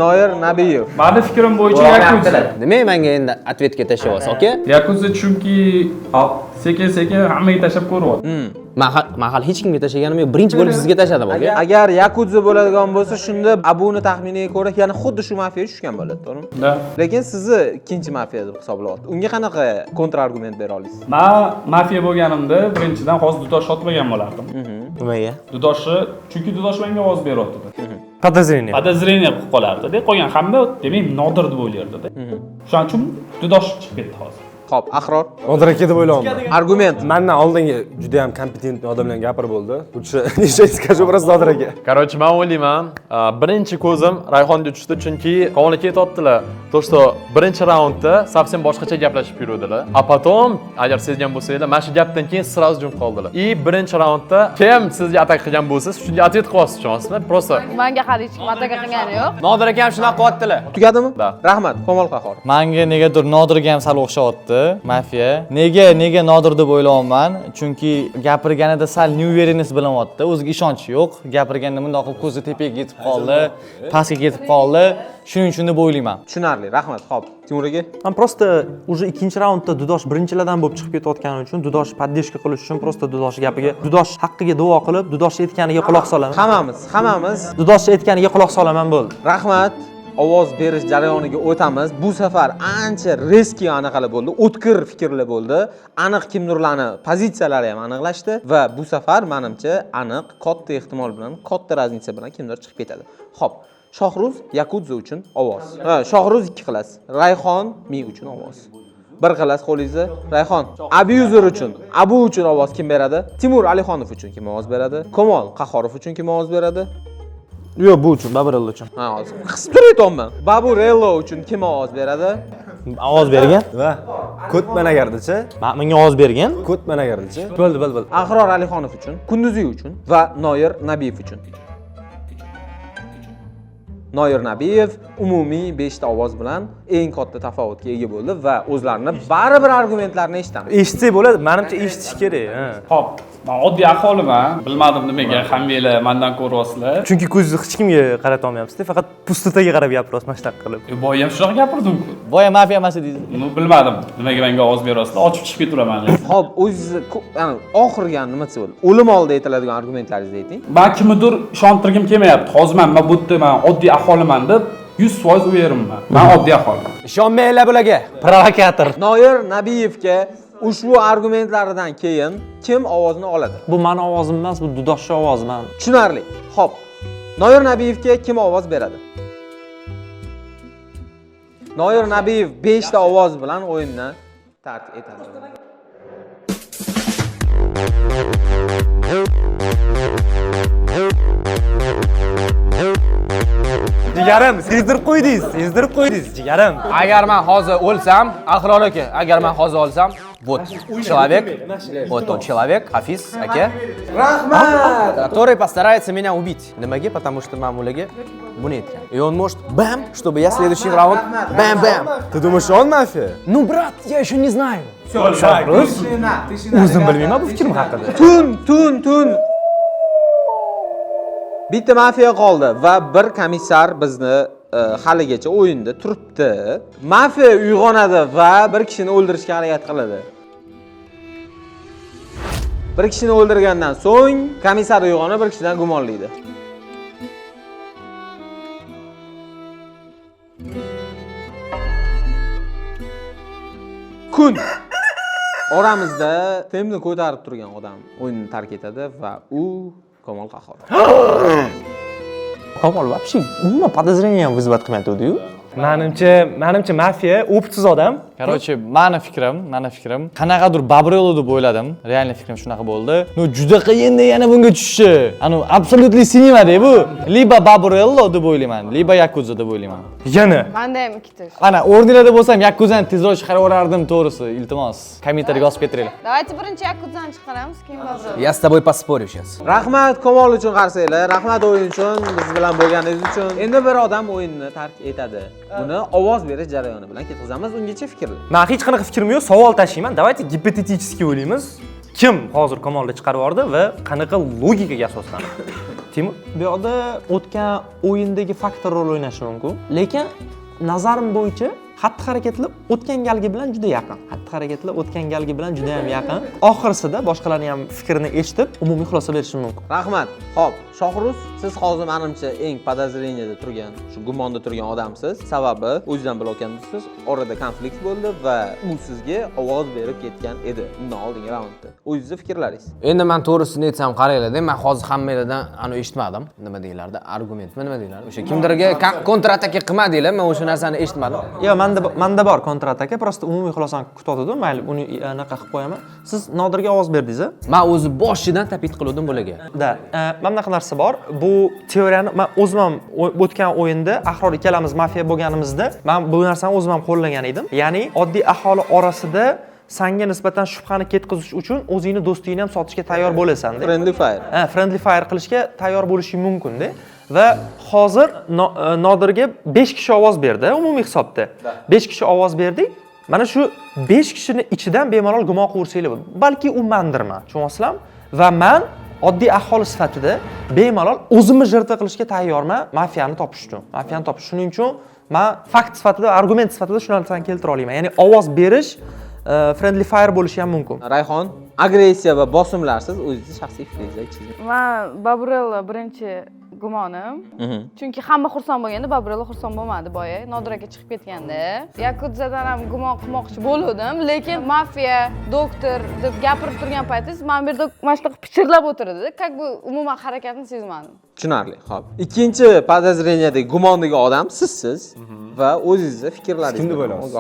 Noir Nabiyev.
Meni fikrim bo'yicha Yakuza.
Nima menga endi ответga tashlayapsiz, aka?
Yakuza chunki sekin hammaga tashlab ko'ryapti.
Men hali hech kimga tashlaganim yo'q. Birinchi bo'lib sizga tashladim, aka.
Agar Yakudze bo'ladigan bo'lsa, shunda Abuni taxminiga ko'ra, yana xuddi shu mafiyaga tushgan bo'ladi, to'g'rimi?
Da.
Lekin sizni ikkinchi mafiya deb hisoblayapti. Unga qanaqa kontrargument bera olasiz?
Men mafiya bo'lganimda birinchidan hozir Dudosh otmagan bo'lardim.
Nimaga?
Dudoshni, chunki Dudosh menga ovoz beryapti.
Podozrение
qilib qolardi-da. Qolgan hamma, demak, Nodir deb o'ylardi-da. Shuning uchun Dudosh chiqib ketdi hozir.
Xo'p, Ahror.
Nodir aka deb o'ylayapman.
Argument.
Mendan oldingi juda ham kompetent odamlar gapirib bo'ldi. Лучше ничего не скажу, просто Nodir aka.
Короче, men o'ylayman, birinchi ko'zim Rayhonga tushdi, chunki qonunga ketyaptilar. То, что birinchi raundda совсем boshqacha gaplashib yurdilar. A потом, agar sezgan bo'lsanglar, mana shu gapdan keyin сразу jim qoldilar. И birinchi raundda kim sizga atak qilgan bo'lsa, shunga ответ qilyapsiz, tushunasizmi? Просто
Menga hali hech kim ataka qilgani yo'q.
Nodir aka ham shunaqa qilyaptilar.
Tugadimi? Rahmat, Kamol Qahhor.
Menga negadir Nodirga ham sal o'xshayapti. o'zi mafiya. Nega Nodir deb o'ylayapman? Chunki gapirganida sal neуверенность bilinyapti, o'ziga ishonchi yo'q. Gapirganda bundoq qilib ko'zi tepaga ketib qoldi, pastga ketib qoldi. Shuning uchun deb o'ylayman.
Tushunarli. Rahmat. Xo'p, Timur aka.
Men prosta уже ikkinchi raundda Dudosh birinchilardan bo'lib chiqib ketayotgani uchun Dudosh поддержка qilish uchun prosta Dudosh gapiga, Dudosh haqqiga duo qilib, Dudosh aytganiga quloq solaman.
Hammamiz
Dudosh aytganiga quloq solaman bo'ldi.
rahmat. Ovoz berish jarayoniga o'tamiz. Bu safar ancha riski anaqalar bo'ldi, o'tkir fikrlar bo'ldi. Aniq kimdirlarni pozitsiyalari ham aniqlashdi va bu safar menimcha aniq, katta ehtimol bilan, katta raznica bilan kimdir chiqib ketadi. Xo'p, Shohruz Yakudza uchun ovoz. Ha, Shohruz 2 qilas. Rayhon Mi uchun ovoz. 1 qilas qo'lingizda. Rayhon abuzer uchun, Abu uchun ovoz kim beradi? Timur Alixonov uchun kim ovoz beradi? Komol Qahorov uchun kim ovoz beradi?
Yo'q, bu uchun, Baburello uchun.
Ha, hozir qisib turayapman. Baburello uchun kim ovoz beradi?
Ovoz bergan?
Va Kotmanagardicha.
Menga ovoz bergan.
Kotmanagardicha.
Bo'ldi.
Ahror Alixonov uchun, Kunduziy uchun va Noir Nabiyev uchun. Noir Nabiyev umumiy 5 ta ovoz bilan eng katta tafovutga ega bo'ldi va o'zlarini baribir argumentlarini eshitamiz.
Eshitsak bo'ladi, menimcha eshitish kerak.
Xo'p, men oddiy aholiman. Bilmadim nimaga hammanglar mendan ko'ryapsizlar.
Chunki ko'zingizni hech kimga qarata olmayapsiz-da, faqat pustotaga qarab gapiryapsiz mana shunaqa qilib.
Boya ham shunaqa gapirdim-ku.
Boya mafiya emas edingiz.
Bilmadim nimaga menga ovoz beryapsizlar. Ochib chiqib ketiraman.
Xo'p, o'zingizni ya'ni oxirgi nima desa bo'ladi? O'lim oldi aytiladigan argumentlaringizni ayting.
Men kimnidir ishontirgim kelmayapti. Hozir men bu yerda men oddiy aholiman deb 100% uyerinman. Men oddiy aholiman.
Ishonmanglar bularga.
Provokator.
Noir Nabiyevga ushbu argumentlaridan keyin kim ovozni oladi?
Bu meni ovozim emas, bu Dudoshning ovozi men.
Tushunarli. Xo'p. Noir Nabiyevga kim ovoz beradi? Noir Nabiyev 5 ta ovoz bilan o'yinni tark etadi.
Jigarim, sezdirib qo'ydingiz, jigarim.
Agar men hozir o'lsam, Ahror aka, agar men hozir o'lsam, вот он человек, Hafiz aka.
Rahmat.
Который постарается меня убить. Nimaga? Потому что men ularga buni aytgan. И он может бам, чтобы я следующий раунд бам-бам.
Ты думаешь, он мафия?
Ну, брат, я еще не знаю.
Shohruz. O'zim bilmayman bu fikrim haqida.
Tun. Bitta mafiya qoldi va bir komissar bizni haligacha o'yinda turibdi. Mafiya uyg'onadi va bir kishini o'ldirishga harakat qiladi. Bir kishini o'ldirgandan so'ng komissar uyg'onib bir kishidan gumonlaydi. Kun oramizda temni ko'tarib turgan odam o'yinni tark etadi va u Komol Qahhor.
Komol вообще umuman подозрение ham вызывать qilmaydi-yu. Menimcha mafiya opsiz odam.
Короче, mani fikrim qanaqadir Baburello deb o'yladim. Real fikrim shunaqa bo'ldi. No juda qiyin yana bunga tushishi. Ani absolutely sinimadi bu. Liba Baburello deb o'ylayman, liba Yakudza deb o'ylayman.
Yana.
Menda ham ikkita.
Ana o'rninglarda bo'lsam Yakuzani tezroq chiqaraverardim, to'g'risi. Iltimos, kommentariyga yozib ketiringlar.
Давайте birinchi Yakudzani chiqaramiz, keyin Baburello.
Я с тобой поспорю сейчас.
Rahmat Komol uchun qarsanglar, rahmat o'yin uchun, biz bilan bo'lganingiz uchun. Endi bir odam o'yinni tark etadi. Buni ovoz berish jarayoni bilan ketkazamiz. Ungacha fikrlang.
Men hech qanaqa fikrim yo'q, savol tashlayman. Давайте гипотетически o'ylaymiz. Kim hozir Komolni chiqarib yubordi va qanaqa logikaga asoslanib? Timur, bu yoqda o'tgan o'yindagi faktor rol o'ynashi mumkin, lekin nazarim bo'yicha xatti-harakatlar o'tgan galgi bilan juda yaqin. Xatti-harakatlar o'tgan galgi bilan juda ham yaqin. Oxirsida boshqalarning ham fikrini eshitib, umumiy xulosa berishim mumkin.
Rahmat. Xo'p, Shohruz, siz hozir menimcha eng podozreniyada turgan, shu gumonda turgan odamsiz. Sababi o'zingizdan bilganmisiz, orada konflikt bo'ldi va u sizga ovoz berib ketgan edi undan oldingi raundda. O'zingizning fikrlaringiz.
Endi men to'g'risini aytsam qaranglar-da, men hozir hammanglardan ani eshitmadim. Nima deylardi? Argumentmi nima deylardi? O'sha kimdirga kontrataka qilmadinglar, men o'sha narsani eshitmadim.
Yo'q, menda bor kontrataka, prosta umumiy xulosani kutayotdim, mayli uni anaqa qilib qo'yaman. Siz Nodirga ovoz berdingiz-a?
Men o'zi boshidan tapit qildim bularga.
Da, mana bunaqa narsa bor. Bu teoriyani men o'zim ham o'tgan o'yinda Ahror ikkalamiz mafiya bo'lganimizda, men bu narsani o'zim ham qo'llagan edim. Ya'ni oddiy aholi orasida senga nisbatan shubhani ketkazish uchun o'zingni do'stingni ham sotishga tayyor bo'lasan-da.
Friendly fire.
Friendly fire qilishga tayyor bo'lishing mumkin-da. Va hozir Nodirga 5 kishi ovoz berdi umumiy hisobda. 5 kishi ovoz berdik. Mana shu 5 kishini ichidan bemalol gumon qilaversanglar bo'ladi. Balki u mandirman, tushunyapsizlarmi? Va men oddiy aholi sifatida bemalol o'zimni jirta qilishga tayyorman mafiyani topish uchun. Mafiyani topish. Shuning uchun men fakt sifatida, argument sifatida shu narsani keltira olaman. Ya'ni ovoz berish friendly fire bo'lishi ham mumkin.
Rayhon, agressiya va bosimlarsiz o'zingizni shaxsiy fikringizni aytishingiz.
Man Baburella birinchi gumonim. Chunki hamma xursand bo'lganda Baburella xursand bo'lmadi boya. Nodir aka chiqib ketganda. Yakuzadan ham gumon qilmoqchi bo'lgandim, lekin mafiya, doktor deb gapirib turgan paytingiz men bu yerda mana shunaqa pichirlab o'tirdi. Как бы umuman harakatni sezmadim.
Tushunarli. Xo'p. Ikkinchi podozreniyadagi gumondagi odam sizsiz va o'zingizning fikrlaringizni
Kimni o'ylayapsiz?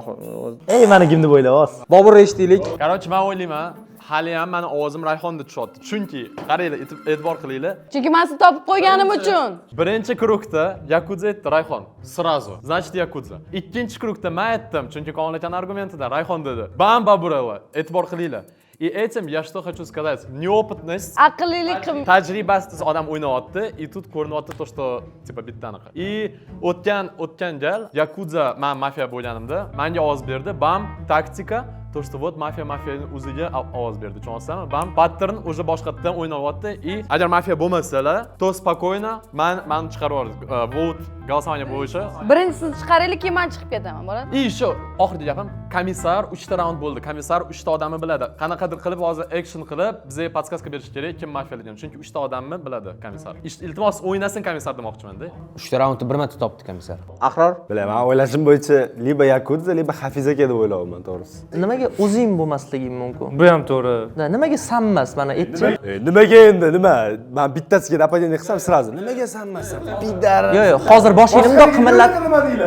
Ey, meni kim deb o'ylayapsiz?
Bobur eshitaylik.
Короче, men o'ylayman, hali ham meni ovozim Rayhonda tushyapti. Chunki qaranglar, e'tibor qilinglar.
Chunki men sizni topib qo'yganim uchun.
Birinchi krugda Yakuza aytdi Rayhon. Сразу. Значит, Yakuza. Ikkinchi krugda men aytdim, chunki Komil aka argumentida Rayhon dedi. Bam Baburella. E'tibor qilinglar. И этим я что хочу сказать, неопытность,
Aqllilik
tajribasiz odam o'ynayapti, и тут ko'rinyapti то, что типа bittanaqa. И o'tgan gal Yakuza men mafiya bo'lganimda, menga ovoz berdi. Bam, taktika, то, что вот mafiyaning o'ziga ovoz berdi. Tushunasizmi? Bam, pattern уже boshqatdan o'ynayapti. И agar mafiya bo'lmasalar, то спокойно men chiqarib yubordim. Vote голосование bo'yicha.
Birinchisini chiqaraylik, keyin men chiqib ketaman, bo'ladi?
И shu oxirgi gapim, komissar 3 ta raund bo'ldi. Komissar 3 ta odamni biladi. Qanaqadir qilib hozir action qilib, bizga podskazka berish kerak, kim mafiyaligini. Chunki 3 ta odamni biladi komissar. Iltimos o'ynasin komissar demoqchiman-da.
3 ta raundni bir marta topdi komissar.
Ahror?
Bilaman, o'ylashim bo'yicha liba Yakuza, liba Hafiz aka deb o'ylayapman, to'g'risi.
Nimaga o'zing bo'lmasliging mumkin?
Bu ham to'g'ri.
Nimaga sanmas, mana aytchi.
Nimaga endi, nima? Men bittasiga napadение qilsam sразу. Nimaga sanmasan? Pidar.
Yo'q, hozir boshingni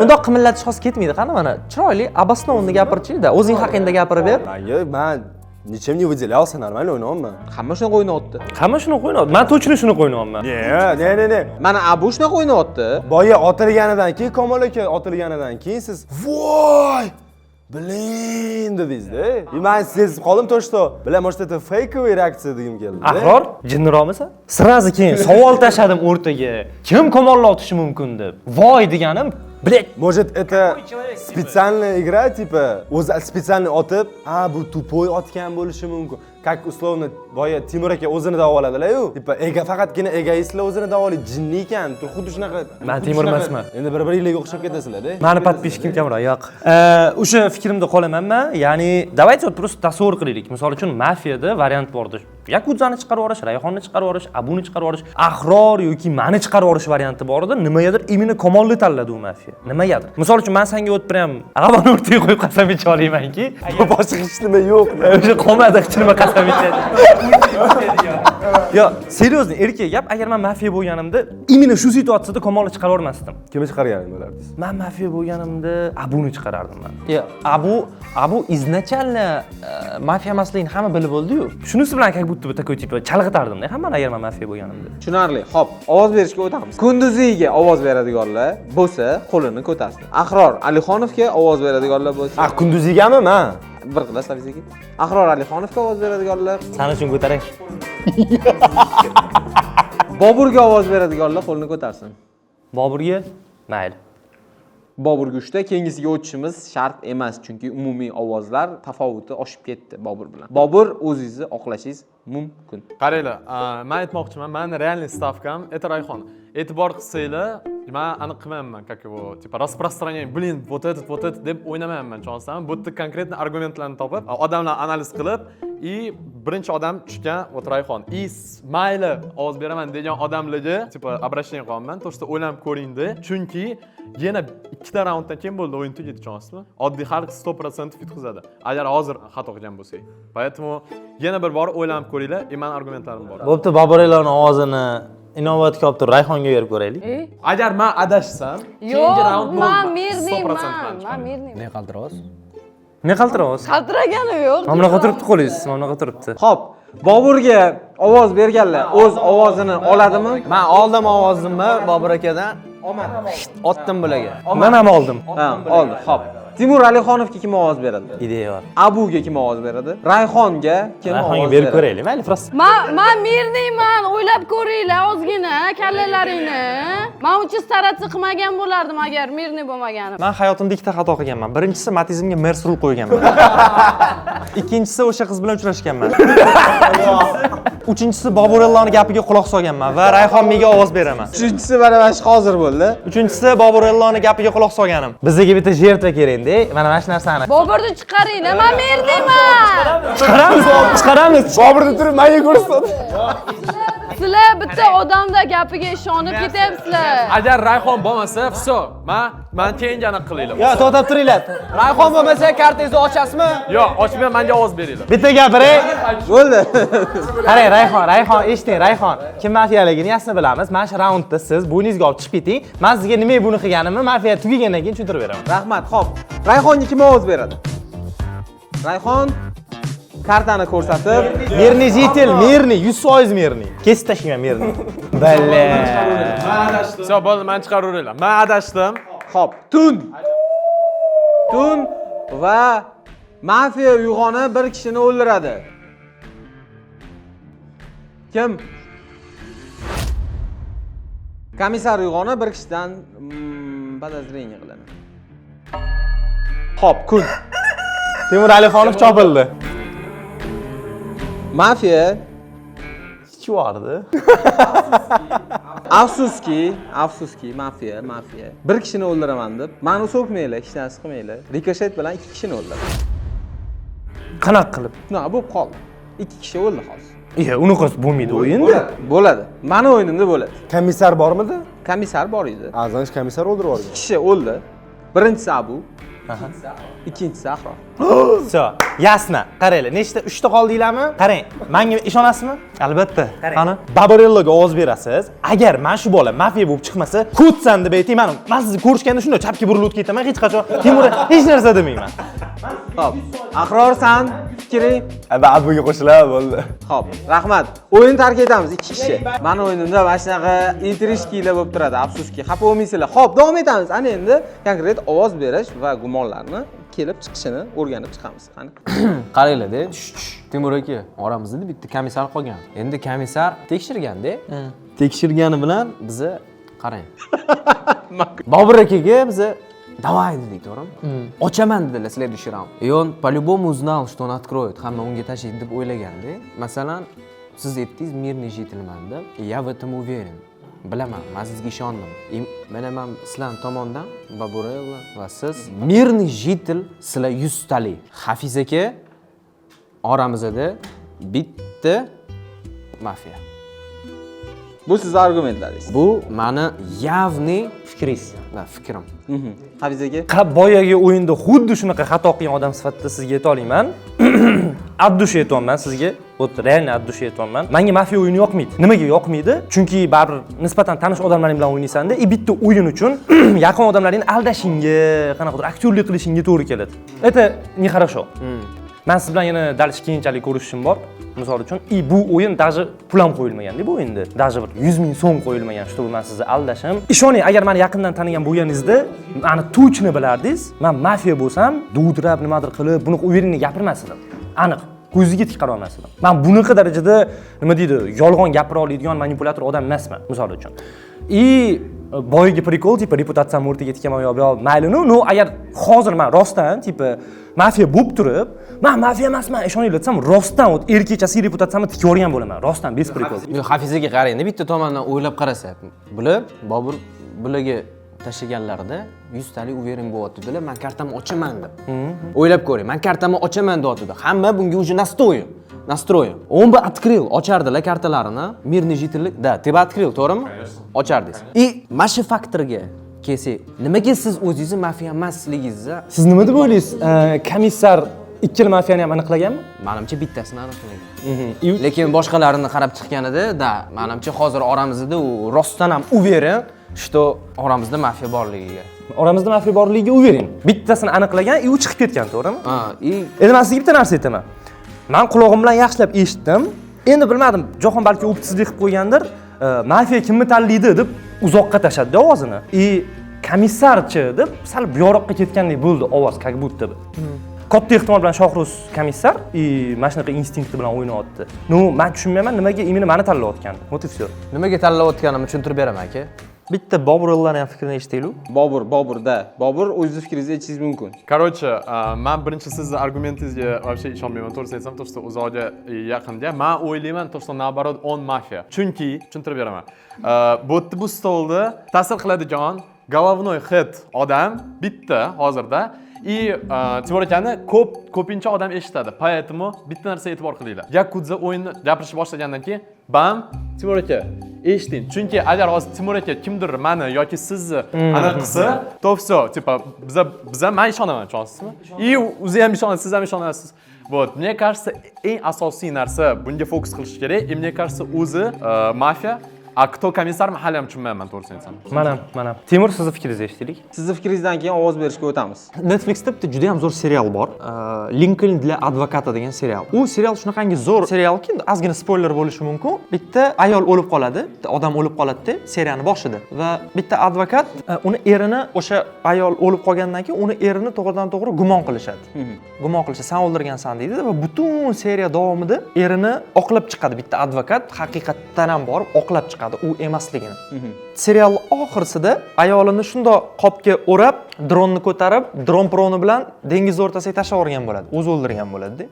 bundoq qimillatish hozir ketmaydi. Qani mana chiroyli обоснованно gapirchi-da, o'zing haqingda gapirib ber.
Men nechim не выделялся, нормально o'ynayapman.
Hamma shunaqa o'ynayapti.
Hamma shuni qo'ynayapti. Men точно shuni qo'ynayapman.
Ne.
Mana Abu shunaqa o'ynayapti.
Boya otilganidan keyin, Komil aka otilganidan keyin siz voy! Блин, dedingiz-da. Men sezib qoldim то, что, bilan может это фейковый reaksiya degim keldi.
Ahror, jinniroqmisan? Sirazi keyin savol tashladim o'rtaga. Kim Komolni otishi mumkin deb. Voy deganim, блядь,
Может это специальная игра, типа, o'zi специально otib, bu tupoy otgan bo'lishi mumkin. Как условно, boya Timur aka o'zini davoladilar-ku. Tipa, faqatgina egoistlar o'zini davolaydi, jinni ekan. Xuddi shunaqa.
Men Timur emasman.
Endi bir-biringlarga o'xshab ketasizlar-da.
Mani подписчикim kamroq, yo'q. O'sha fikrimda qolamanman. Ya'ni, давайте вот просто tasavvur qilaylik. Misol uchun mafiyada variant bordi. Yakuzani chiqarib yuborish, Rayhonni chiqarib yuborish, Abuni chiqarib yuborish, Ahror yoki meni chiqarib yuborish varianti bor edi. Nimagadir imini Komolni tanladi u mafiya. Nimagadir. Misol uchun men senga o'tib ham g'avani o'rtaga qo'yib qasam icha olaymanki,
boshqa hech nima yo'q.
O'sha qolmadi hech nima qasam ichadi. Yo, серьезно, erkak gap, agar men mafiya bo'lganimda, imini shu situatsiyada Komolni chiqarib yubormasdim.
Kimni chiqarganing bo'lardingiz?
Men mafiya bo'lganimda Abuni chiqarardim men.
Yo, Abu izначально mafiya emasligini hamma bilib bo'ldi-yu.
Shunisi bilan как будто такой типа chalg'itardim-da, hammani agar men mafiya bo'lganimda.
Tushunarli. Xo'p, ovoz berishga o'tamiz. Kunduziga ovoz beradiganlar bo'lsa, qo'lini ko'tarsin. Ahror Alixonovga ovoz beradiganlar bo'lsa,
Kunduzigami men?
bir qilas Savizga. Ahror Alixonovga ovoz beradiganlar,
Sani uchun ko'taray.
Boburga ovoz beradiganlar qo'lini ko'tarsin.
Boburga mayli.
Bobur Gushda keyingisiga o'tishimiz shart emas, chunki umumiy ovozlar tafovuti oshib ketdi Bobur bilan. Bobur o'zingizni oqlashingiz mumkin.
Qaranglar, men aytmoqchiman, meni реальный stavkam это Rayhon. E'tibor qilsanglar, men aniq qilmayman, как его, типа распространение, блин, вот этот deb o'ynamayman, tushunasizmi? Bu yerda konkretni argumentlarni topib, odamlar analiz qilib, и birinchi odam tushgan вот Rayhon. И mayli ovoz beraman degan odamlarga, типа обращение qilaman, то что o'ylab ko'ringda, chunki yana ikkita raunddan keyin bo'ldi, o'yin tugadi, tushunasizmi? Oddiy xalq 100% yutqizadi. Agar hozir xato qilgan bo'lsak. Поэтому yana bir bor o'ylab ko'ringlar, men argumentlarim bor.
Bo'pti, Boburellarning ovozini inovatga olib turib Rayhonga berib ko'raylik.
Agar men adashsam, keyingi raund
men mirniyman. Men mirniyman.
Ne qaltiroz?
Ne qaltiroz?
Qaltiragani yo'q.
Mana qo'tiribdi qo'lingiz, mana qo'tiribdi.
Xo'p, Boburga ovoz berganlar o'z ovozini oladimi?
Men oldim ovozimni Bobur akadan. Otdim bularga.
Men ham oldim.
Ha, oldi. Xo'p. Timur Alixonovga kim ovoz beradi?
Ideya bor.
Abuga kim ovoz beradi? Rayxonga kim ovoz
Rayxonga
beradi?
berib ko'raylik, mayli, prosta.
Men mirniyman, o'ylab ko'ringlar ozgina kallalaringni. Men uchun staratsi qilmagan bo'lardim agar mirni bo'lmaganim.
Men hayotimda ikkita xato qilganman. Birinchisi Matizimga Merc rul qo'yganman. Ikkinchisi o'sha qiz bilan uchrashganman. Uchinchisi Boburelloning gapiga quloq solganman va Rayhon menga ovoz beraman.
Uchinchisi mana shu hozir bo'ldi.
Uchinchisi Boburelloning gapiga quloq solganim. Bizga bitta jertva kerak-da. Mana shu narsani.
Boburni chiqaringlar, men mirniyman.
Chiqaramiz.
Boburni turib menga ko'rsat.
Sizlar bitta odamda gapiga ishonib ketyapsizlar.
Agar Rayhon bo'lmasa, vso, men tengani qilinglar.
Yo, to'xtab turinglar.
Rayxon bo'lmasa kartangizni ochasizmi?
Yo'q, ochmay menga ovoz beringlar.
Bitta gapiray.
Bo'ldi.
Qarang, Rayhon, eshiting, Rayhon. Kim mafiyaligini yaxshi bilamiz. Mana shu raundda siz bo'yningizga olib chiqib keting. Men sizga nimaga buni qilganimni mafiya tugagandan keyin tushuntirib beraman.
Rahmat, xo'p. Rayxonga kim ovoz beradi? Rayxon kartani ko'rsatib,
Mirni jitil, Mirni 100% Mirni. Kesib tashlayman Mirni. Balla.
Vso, bo'ldi, men chiqaraveringlar. Men adashdim.
Xo'p, Tun va mafiya uyg'onib bir kishini o'ldiradi. Kim? Komissar uyg'onib bir kishidan podozrение qiladi. Xo'p, kun.
Timur Alixonov chopildi.
Mafiya
Chivardi.
Afsuski, mafiya. Bir kishini o'ldiraman deb, meni so'kmanglar, hech narsa qilmanglar. Rikoshet bilan 2 kishini o'ldirdi.
Qanaqa qilib?
Nima bo'lib qoldi? 2 kishi o'ldi hozir.
Unaqasi bo'lmaydi o'yinda.
Bo'ladi. Meni o'yinimda bo'ladi.
Komissar bormidi?
Komissar bor edi.
Azanch komissar o'ldirib yuborgan.
2 kishi o'ldi. Birinchisi Abu, ikkinchisi Ahror.
So, yasna. Qaranglar, nechta 3 ta qoldinglarmi? Qarang, menga ishonasizmi?
Albatta. Qani?
Babarelloga ovoz berasiz. Agar men shu bola mafiya bo'lib chiqmasa, kutsan deb aytayman. Men sizni ko'rishganda shunday chapga burilib ketaman, hech qachon Timur hech narsa demayman.
Xo'p. Ahror san fikring?
Abuga qo'shilib bo'ldi.
Xo'p, rahmat. O'yin tark etamiz 2 kishi. Meni o'yinimda mana shunaqa intrishkilar bo'lib turadi, afsuski. Xafa bo'lmaysizlar. Xo'p, davom etamiz. Ana endi konkret ovoz berish va gumonlarni kelib chiqishini o'rganib chiqamiz. Qani?
Qaranglar-da, Timur aka, oramizda bitta komissar qolgan. Endi komissar tekshirganda, tekshirgani bilan bizni qarang. Bobur akaga bizni давай dedik, to'g'rimi? Ochaman dedilar следующий раунд. И он по-любому узнал, что он откроет. Hamma unga tashlaydi deb o'ylaganda, masalan, siz aytdingiz, мирный жительman deb. Я в этом уверен. Bilaman, men sizga ishondim. Mana men sizlar tomonidan Baburello va siz мирный житель sizlar 100 talik. Hafiz aka oramizda bitta mafiya.
Bu sizning argumentlaringiz.
Bu meni явный
Fikringiz.
va fikrim.
Hafiz aka?
Boyagi o'yinda xuddi shunaqa xato qilgan odam sifatida sizga ayta olaman. Abdush aytayman sizga. O'ta realniy Abdush aytayman. Menga mafiya o'yini yoqmaydi. Nimaga yoqmaydi? Chunki baribir nisbatan tanish odamlaring bilan o'ynaysanda, bitta o'yin uchun yaqin odamlaringni aldashingga, qanaqadir aktyorlik qilishingga to'g'ri keladi. Это нехорошо. Men siz bilan yana dal keyinchalik ko'rishishim bor. Misol uchun, bu o'yin даже pul ham qo'yilmagan-da bu o'yinda. Даже bir 100 ming so'm qo'yilmagan, shu men sizni aldashim. Ishoning, agar meni yaqindan tanigan bo'lganingizda, meni точно bilardingiz, men mafiya bo'lsam, duvrab nimadir qilib, buni o'yinni gapirmasdim. Aniq. Ko'ziga tik qara olmasdim. Men bunaqa darajada, nima deydi, yolg'on gapira oladigan manipulyator odam emasman, misol uchun. Boyagi prikol, tipa reputatsiyam o'rtaga tikaman yo, mayli, no, agar hozir men rostdan, tipa mafiya bo'lib turib, men mafiya emasman, ishoninglar desam, rostdan erkechasi reputatsiyamni tikib olgan bo'laman, rostdan bez prikol.
Yo'q, Hafizaga qarang, bitta tomondan o'ylab qarasak, bular Bobur bularga tashlaganlarida 100 talik уверен bo'lyapti-da, men kartamni ochaman deb. O'ylab ko'ring, men kartamni ochaman deyapti-da. Hamma bunga уже настроен. Он бы открыл, ochardilar kartalarini, мирный жительlik, да, ты бы открыл, to'g'rimi? Ochardingiz. И mana shu faktorga kelsak, nimaga siz o'zingizni mafiya emasligingizni?
Siz nima deb o'ylaysiz? Komissar ikkala mafiyani ham aniqlaganmi?
Menimcha bittasini aniqlagan. Lekin boshqalarini qarab chiqqanida, da, menimcha hozir oramizda u rostdan ham уверен, что oramizda mafiya borligiga.
Oramizda mafiya borligiga уверен. Bittasini aniqlagan, u chiqib ketgan, to'g'rimi? Endi men sizga bitta narsa aytaman. Men quloqim bilan yaxshilab eshitdim. Endi bilmadim, Jahon balki optsizlik qilib qo'ygandir. Mafiya kimni tanlaydi deb uzoqqa tashadi ovozini. komissarchi deb sal bu yoqqa ketgandek bo'ldi ovoz, как будто бы. Katta ehtimol bilan Shohruz komissar mana shunaqa instinkt bilan o'ynayapti. No, men tushunmayman nimaga imini meni tanlayotgandi. Вот и всё.
Nimaga tanlayotganimni tushuntirib beraman aka.
Bitta Boburillani ham fikrini eshitdik-ku.
Boburda. Bobur o'zingiz fikringizni aytishingiz mumkin.
Короче, men birinchi sizni argumentingizga вообще ishonmayman. To'g'risini aytsam, то что o'ziga yaqinga. Men o'ylayman, to что наоборот on mafiya. Chunki, tushuntirib beraman. Bu stolda ta'sir qiladigan головной hit odam bitta hozirda. И Timur akani ko'pincha odam eshitadi. Поэтому bitta narsaga e'tibor qilinglar. Yakudza o'yinni gapirishni boshlagandan keyin, bam, Timur aka, eshiting. Chunki agar hozir Timur aka kimdir meni yoki sizni aniq qilsa, то всё, типа biz men ishonaman, tushunasizmi? И o'zi ham ishonadi, siz ham ishonasiz. Вот, мне кажется, eng asosiy narsa bunga fokus qilish kerak. И мне кажется, o'zi mafiya. A кто komissar hali ham tushunmayman, to'g'risini aytsam.
Mana. Temur, sizni fikringizni eshitdik.
Sizni fikringizdan keyin ovoz berishga o'tamiz.
Netflixda bitta juda ham zo'r serial bor. Lincoln для advokata degan serial. U serial shunaqangi zo'r serialki, ozgina spoiler bo'lishi mumkin. Bitta ayol o'lib qoladi, bitta odam o'lib qoladi serialni boshida va bitta advokat uni erini o'sha ayol o'lib qolgandan keyin uni erini to'g'ridan-to'g'ri gumon qilishadi. Gumon qilishsa, sen o'ldirgansan deydi va butun seriya davomida erini oqlab chiqadi bitta advokat, haqiqatdan ham borib oqlab chiqadi u emasligini. Serial oxirisida ayolini shundoq qopga o'rab, dronni ko'tarib, dron proni bilan dengiz o'rtasiga tashlab yuborgan bo'ladi. O'zi o'ldirgan bo'ladi-da.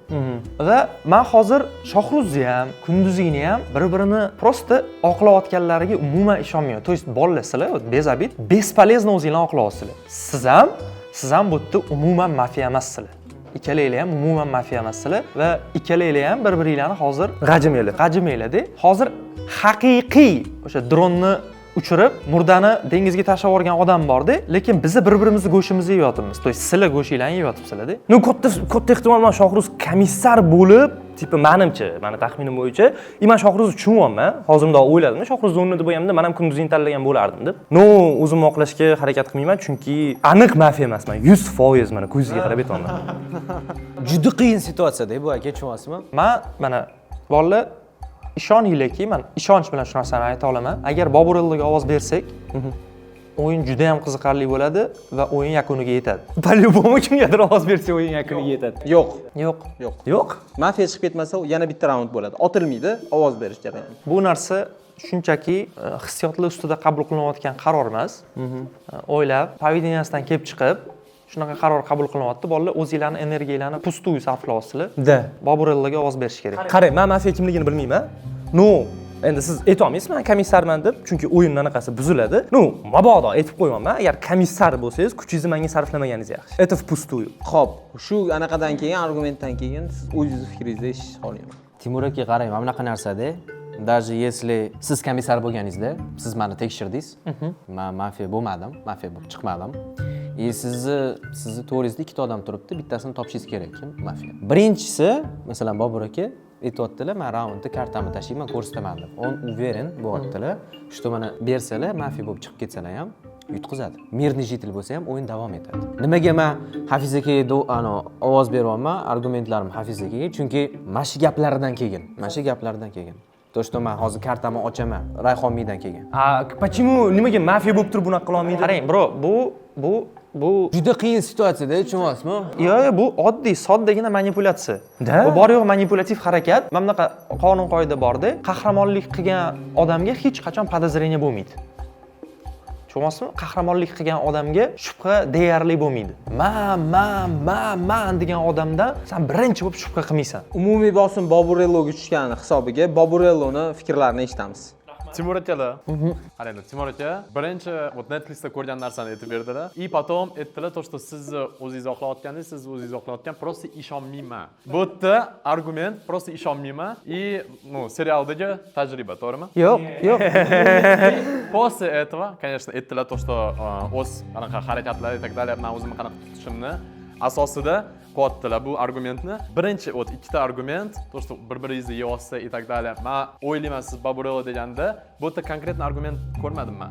Va men hozir Shohruzni ham, Kunduzini ham bir-birini prosta oqlayotganlariga umuman ishonmayman. То есть bolalar sizlar bezabit, bespolezno o'zinglarni oqlayapsizlar. Siz ham bu yerda umuman mafiya emassizlar. Ikkalaylar ham umuman mafiya emassizlar va ikkalaylar ham bir-biringlarni hozir g'ajimaylar-da. Hozir haqiqiy o'sha dronni uchirib, murdani dengizga tashlab yuborgan odam bor-da, lekin biz bir-birimizni go'shimizni yeyapmiz. To есть sizlar go'shinglarni yeyapsizlar-da.
No, katta ehtimol bilan Shohruz komissar bo'lib, tipi menimcha, meni taxminim bo'yicha, men Shohruzni tushunyapman. Hozirda o'yladim, Shohruzni o'rnida bo'lganimda men ham Kunduzini tanlagan bo'lardim deb. No, o'zimni oqlashga harakat qilmayman, chunki aniq mafiya emasman. 100% mana ko'zingizga qarab aytaman.
Juda qiyin situatsiyada bu aka, tushunasizmi?
Mana bolalar ishoninglarki, men ishonch bilan shu narsani ayta olaman. Agar Boburillaga ovoz bersak, o'yin juda ham qiziqarli bo'ladi va o'yin yakuniga yetadi.
По-любому kimgadir ovoz bersa o'yin yakuniga yetadi.
Yo'q.
Mafiya chiqib ketmasa, yana bitta raund bo'ladi. Otilmaydi, ovoz berish jarayoni.
Bu narsa shunchaki hissiyotlar ustida qabul qilinayotgan qaror emas. O'ylab, поведениyadan kelib chiqib, shunaqa qaror qabul qilinyapti. Bolalar o'zingizlarning energiyalarni pustuy sarflayapsizlar. Boburillaga ovoz berish kerak.
Qarang, men mafiya kimligini bilmayman. No, endi siz aytolmaysiz, men komissarman deb, chunki o'yinning anaqasi buziladi. No, mabodo aytib qo'yaman, agar komissar bo'lsangiz, kuchingizni menga sarflamaganingiz yaxshi. Это впустую.
Xo'p, shu anaqadan keyin, argumentdan keyin siz o'zingizni fikringizni eshitish qolmayman.
Timur aka, qarang, mana bunaqa narsada, даже если siz komissar bo'lganingizda, siz meni tekshirdingiz. Men mafiya bo'lmadim, mafiya bo'lib chiqmadim. Sizni to'g'ringizda ikkita odam turibdi, bittasini topishingiz kerak, kim mafiya. Birinchisi, masalan, Bobur aka aytayaptilar, men raundda kartamni tashlayman, ko'rsataman deb. On uveren bo'lyaptilar, что mana bersalar, mafiya bo'lib chiqib ketsalar ham yutqizadi. Mirni jitil bo'lsa ham o'yin davom etadi. Nimaga men Hafiz akaga ovoz beryapman, argumentlarim Hafiz akaga, chunki mana shu gaplaridan kelgan. То, что men hozir kartamni ochaman, Rayxonmiydan kelgan.
Почему nimaga mafiya bo'lib turib bunaqa qila olmaydi?
Qarang, bro, bu
juda qiyin situatsiyada, tushunyapsizmi?
Yo'q, bu oddiy, soddagina manipulyatsiya. Bu bor yo'q manipulyativ harakat. Mana bunaqa qonun qoida bor-da, qahramonlik qilgan odamga hech qachon podozreniya bo'lmaydi. Tushunyapsizmi? Qahramonlik qilgan odamga shubha deyarli bo'lmaydi. Men degan odamdan sen birinchi bo'lib shubha qilmaysan.
Umumiy bosim Boburelloga tushgani hisobiga Boburelloni fikrlarini eshitamiz.
Timur akalar. Qaranglar, Timur aka birinchi Netflixda ko'rgan narsani aytib berdilar. И потом aytdilar, то, что siz o'zingiz oqlayotganingiz, siz o'zingiz oqlayotgan, просто ishonmayman. Bu yerda argument, просто ishonmayman. И, serialdagi tajriba, to'g'rimi?
Yo'q.
После этого, конечно, aytdilar, то, что o'z anaqa harakatlar и так далее, men o'zimni qanaqa tutishimni asosida qilyaptilar bu argumentni. Birinchi вот ikkita argument, то что bir-biringizni yeyapsiz и так далее. Men o'ylayman siz Baburello deganda bu yerda konkretный argument ko'rmadim men.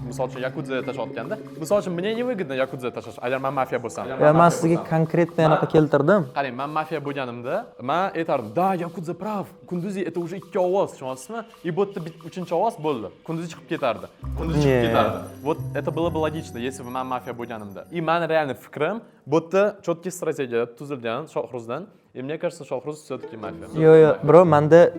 Misol uchun Yakuza tashlayotganda, misol uchun мне не выгодно Yakuza tashlash. Agar men mafiya bo'lsam.
Men sizga konkretно anaqa keltirdim.
Qarang, men mafiya bo'lganimda, men aytardim, "Da, Yakuza прав. Kunduzi это уже ikki ovoz, tushunyapsizmi? И bu yerda uchinchi ovoz bo'ldi. Kunduzi chiqib ketardi. Kunduzi chiqib ketardi. Вот это было бы логично, если бы men mafiya bo'lganimda. И meni реальный fikrim, bu yerda четкий strategiya tuzilgan Shohruzdan. И мне кажется, Shohruz все-таки mafiya.
Yo'q, bro, menda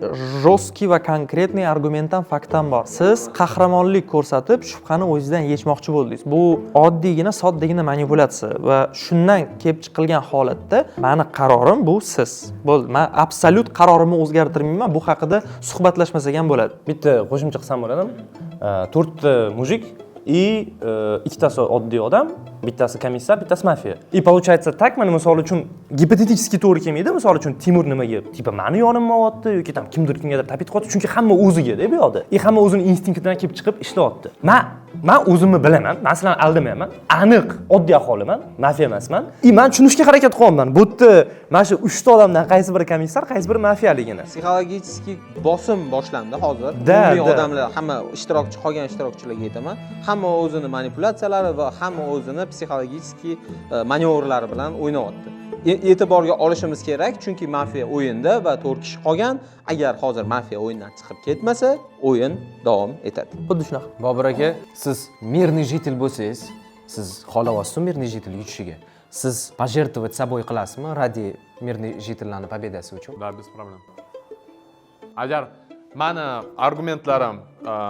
жесткий va konkretniy argumentdan faktam bor. Siz qahramonlik ko'rsatib, shubhani o'zingizdan yechmoqchi bo'ldingiz. Bu oddiygina, soddagina manipulyatsiya va shundan kelib chiqilgan holatda meni qarorim bu siz. Bo'ldi, men absolyut qarorimni o'zgartirmayman. Bu haqida suhbatlashmasak ham bo'ladi.
Bitta qo'shimcha qilsam bo'ladimi? 4 ta mujik и ikkitasi oddiy odam, bittasi komissar, bittasi mafiya. И получается так, mana misol uchun gipotetически to'g'ri kelmaydi. Misol uchun Timur nimaga, tipa meni yonimga olyapti yoki tam kimdir kimgadir tapit qilyapti, chunki hamma o'ziga-da bu yoqda. Hamma o'zini instinktidan kelib chiqib ishlayapti. Men o'zimni bilaman, men sizlarni aldamayman. Aniq oddiy aholiman, mafiya emasman. Men tushunishga harakat qilyapman. Bu yerda mana shu 3 ta odamdan qaysi biri komissar, qaysi biri mafiyaligini.
Psixologik bosim boshlandi hozir. Umumiy odamlar, hamma ishtirokchi, qolgan ishtirokchilarga aytaman. Hamma o'zini manipulyatsiyalari va hamma o'zini psixologik manevrlari bilan o'ynayapti. E'tiborga olishimiz kerak, chunki mafiya o'yinda va 4 kishi qolgan. Agar hozir mafiya o'yindan chiqib ketmasa, o'yin davom etadi. Xuddi shunaqa.
Bobur aka, siz мирный житель bo'lsangiz, siz xohlayapsiz мирный житель yutishiga. Siz пожертвовать собой qilasizmi ради мирный жительlarning победasi uchun?
Да, без проблем. Agar mani argumentlarim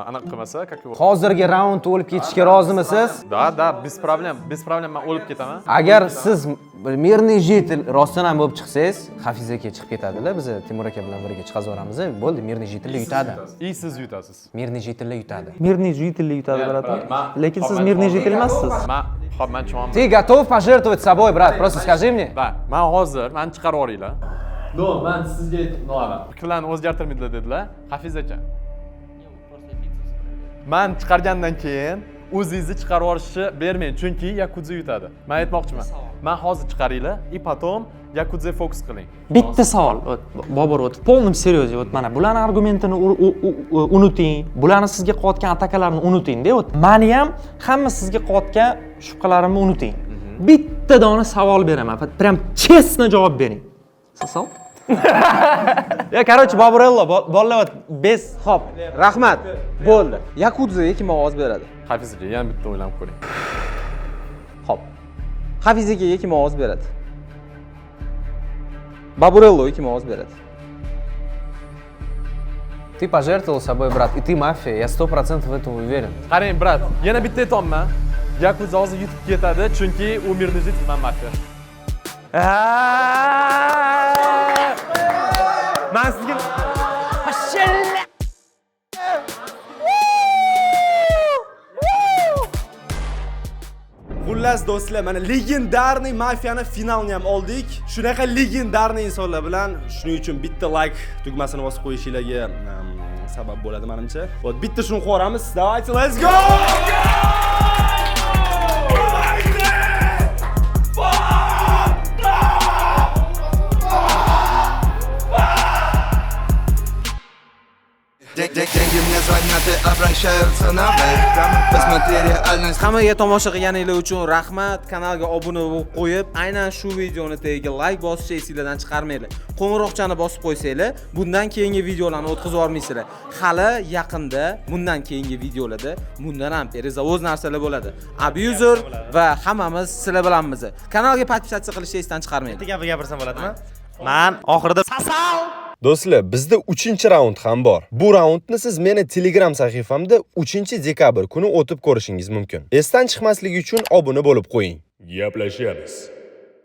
aniq qilmasa, как его?
Hozirgi raund o'lib ketishga rozimisiz?
Да, без проблем men o'lib ketaman.
Agar siz мирный житель rostdan ham bo'lib chiqsangiz, Hafiz aka chiqib ketadilar. Biz Timur aka bilan birga chiqazaveramiz. Bo'ldi, мирный житель yutadi.
И siz yutasiz.
Мирный житель yutadi.
Мирный житель yutadi, bratан. Lekin siz мирный житель emassiz.
Men tushunaman.
Ты готов пожертвовать собой, брат? Просто скажи мне.
Да, men hozir meni chiqarib yuboringlar. No, men sizga aytmoqman. Fikrlarni o'zgartirmaydilar dedilar. Hafiz aka. Men chiqargandan keyin o'zingizni chiqarib yuborishni bermang, chunki Yakuza yutadi. Men aytmoqchiman. Men hozir chiqaringlar, и потом Yakuza fokus qiling.
Bitta savol, Bobur, полным серьезе, mana bularning argumentini unuting, bularni sizga qilayotgan atakalarni unuting-da. Meni ham hamma sizga qilayotgan shubhalarimni unuting. Bitta dona savol beraman, прям честно javob bering. Savol? Ya, короче, Baburello, bolalar bez.
Xo'p, rahmat. Bo'ldi. Yakuzaga kim ovoz beradi?
Hafiz aka, yana bitta o'ylanib ko'ring.
Xo'p. Hafiz akaga kim ovoz beradi? Baburelloga kim ovoz beradi?
Ты пожертвовал собой, брат, и ты мафия, я 100% в этом uверен.
Qarang, brat, yana bitta aytaman. Yakuza hozir yutib ketadi, chunki u мирный житель, men mafiya.
Men sizga
Xullas do'stlar, mana legendarniy mafiyani finalni ham oldik. Shunaqa legendarniy insonlar bilan shuning uchun bitta like tugmasini bosib qo'yishinglarga sabab bo'ladi menimcha. Вот bitta shuni qo'ramiz. Давайте, let's go!
Деньги мне звонят и обращаются наверх. Посмотри реальность.
Hammaga tomosha qilganingiz uchun rahmat. Kanalga obuna bo'lib qo'yib, aynan shu videoni tagiga like bosishni esingizdan chiqarmanglar. Qo'ng'iroqchani bosib qo'ysanglar, bundan keyingi videolarni o'tkazib olmaysizlar. Hali yaqinda bundan keyingi videolarda bundan ham перезавоз narsalar bo'ladi. Abuser va hammamiz sizlar bilanmiz. Kanalga podpisatsiya qilishni esdan chiqarmanglar.
bitta gap gapirsam bo'ladimi? Men oxirida Sasal
Do'stlar, bizda 3-raund ham bor. Bu raundni siz meni Telegram sahifamda 3-dekabr kuni o'tib ko'rishingiz mumkin. Esdan chiqmasligi uchun obuna bo'lib qo'ying. Gaplashamiz.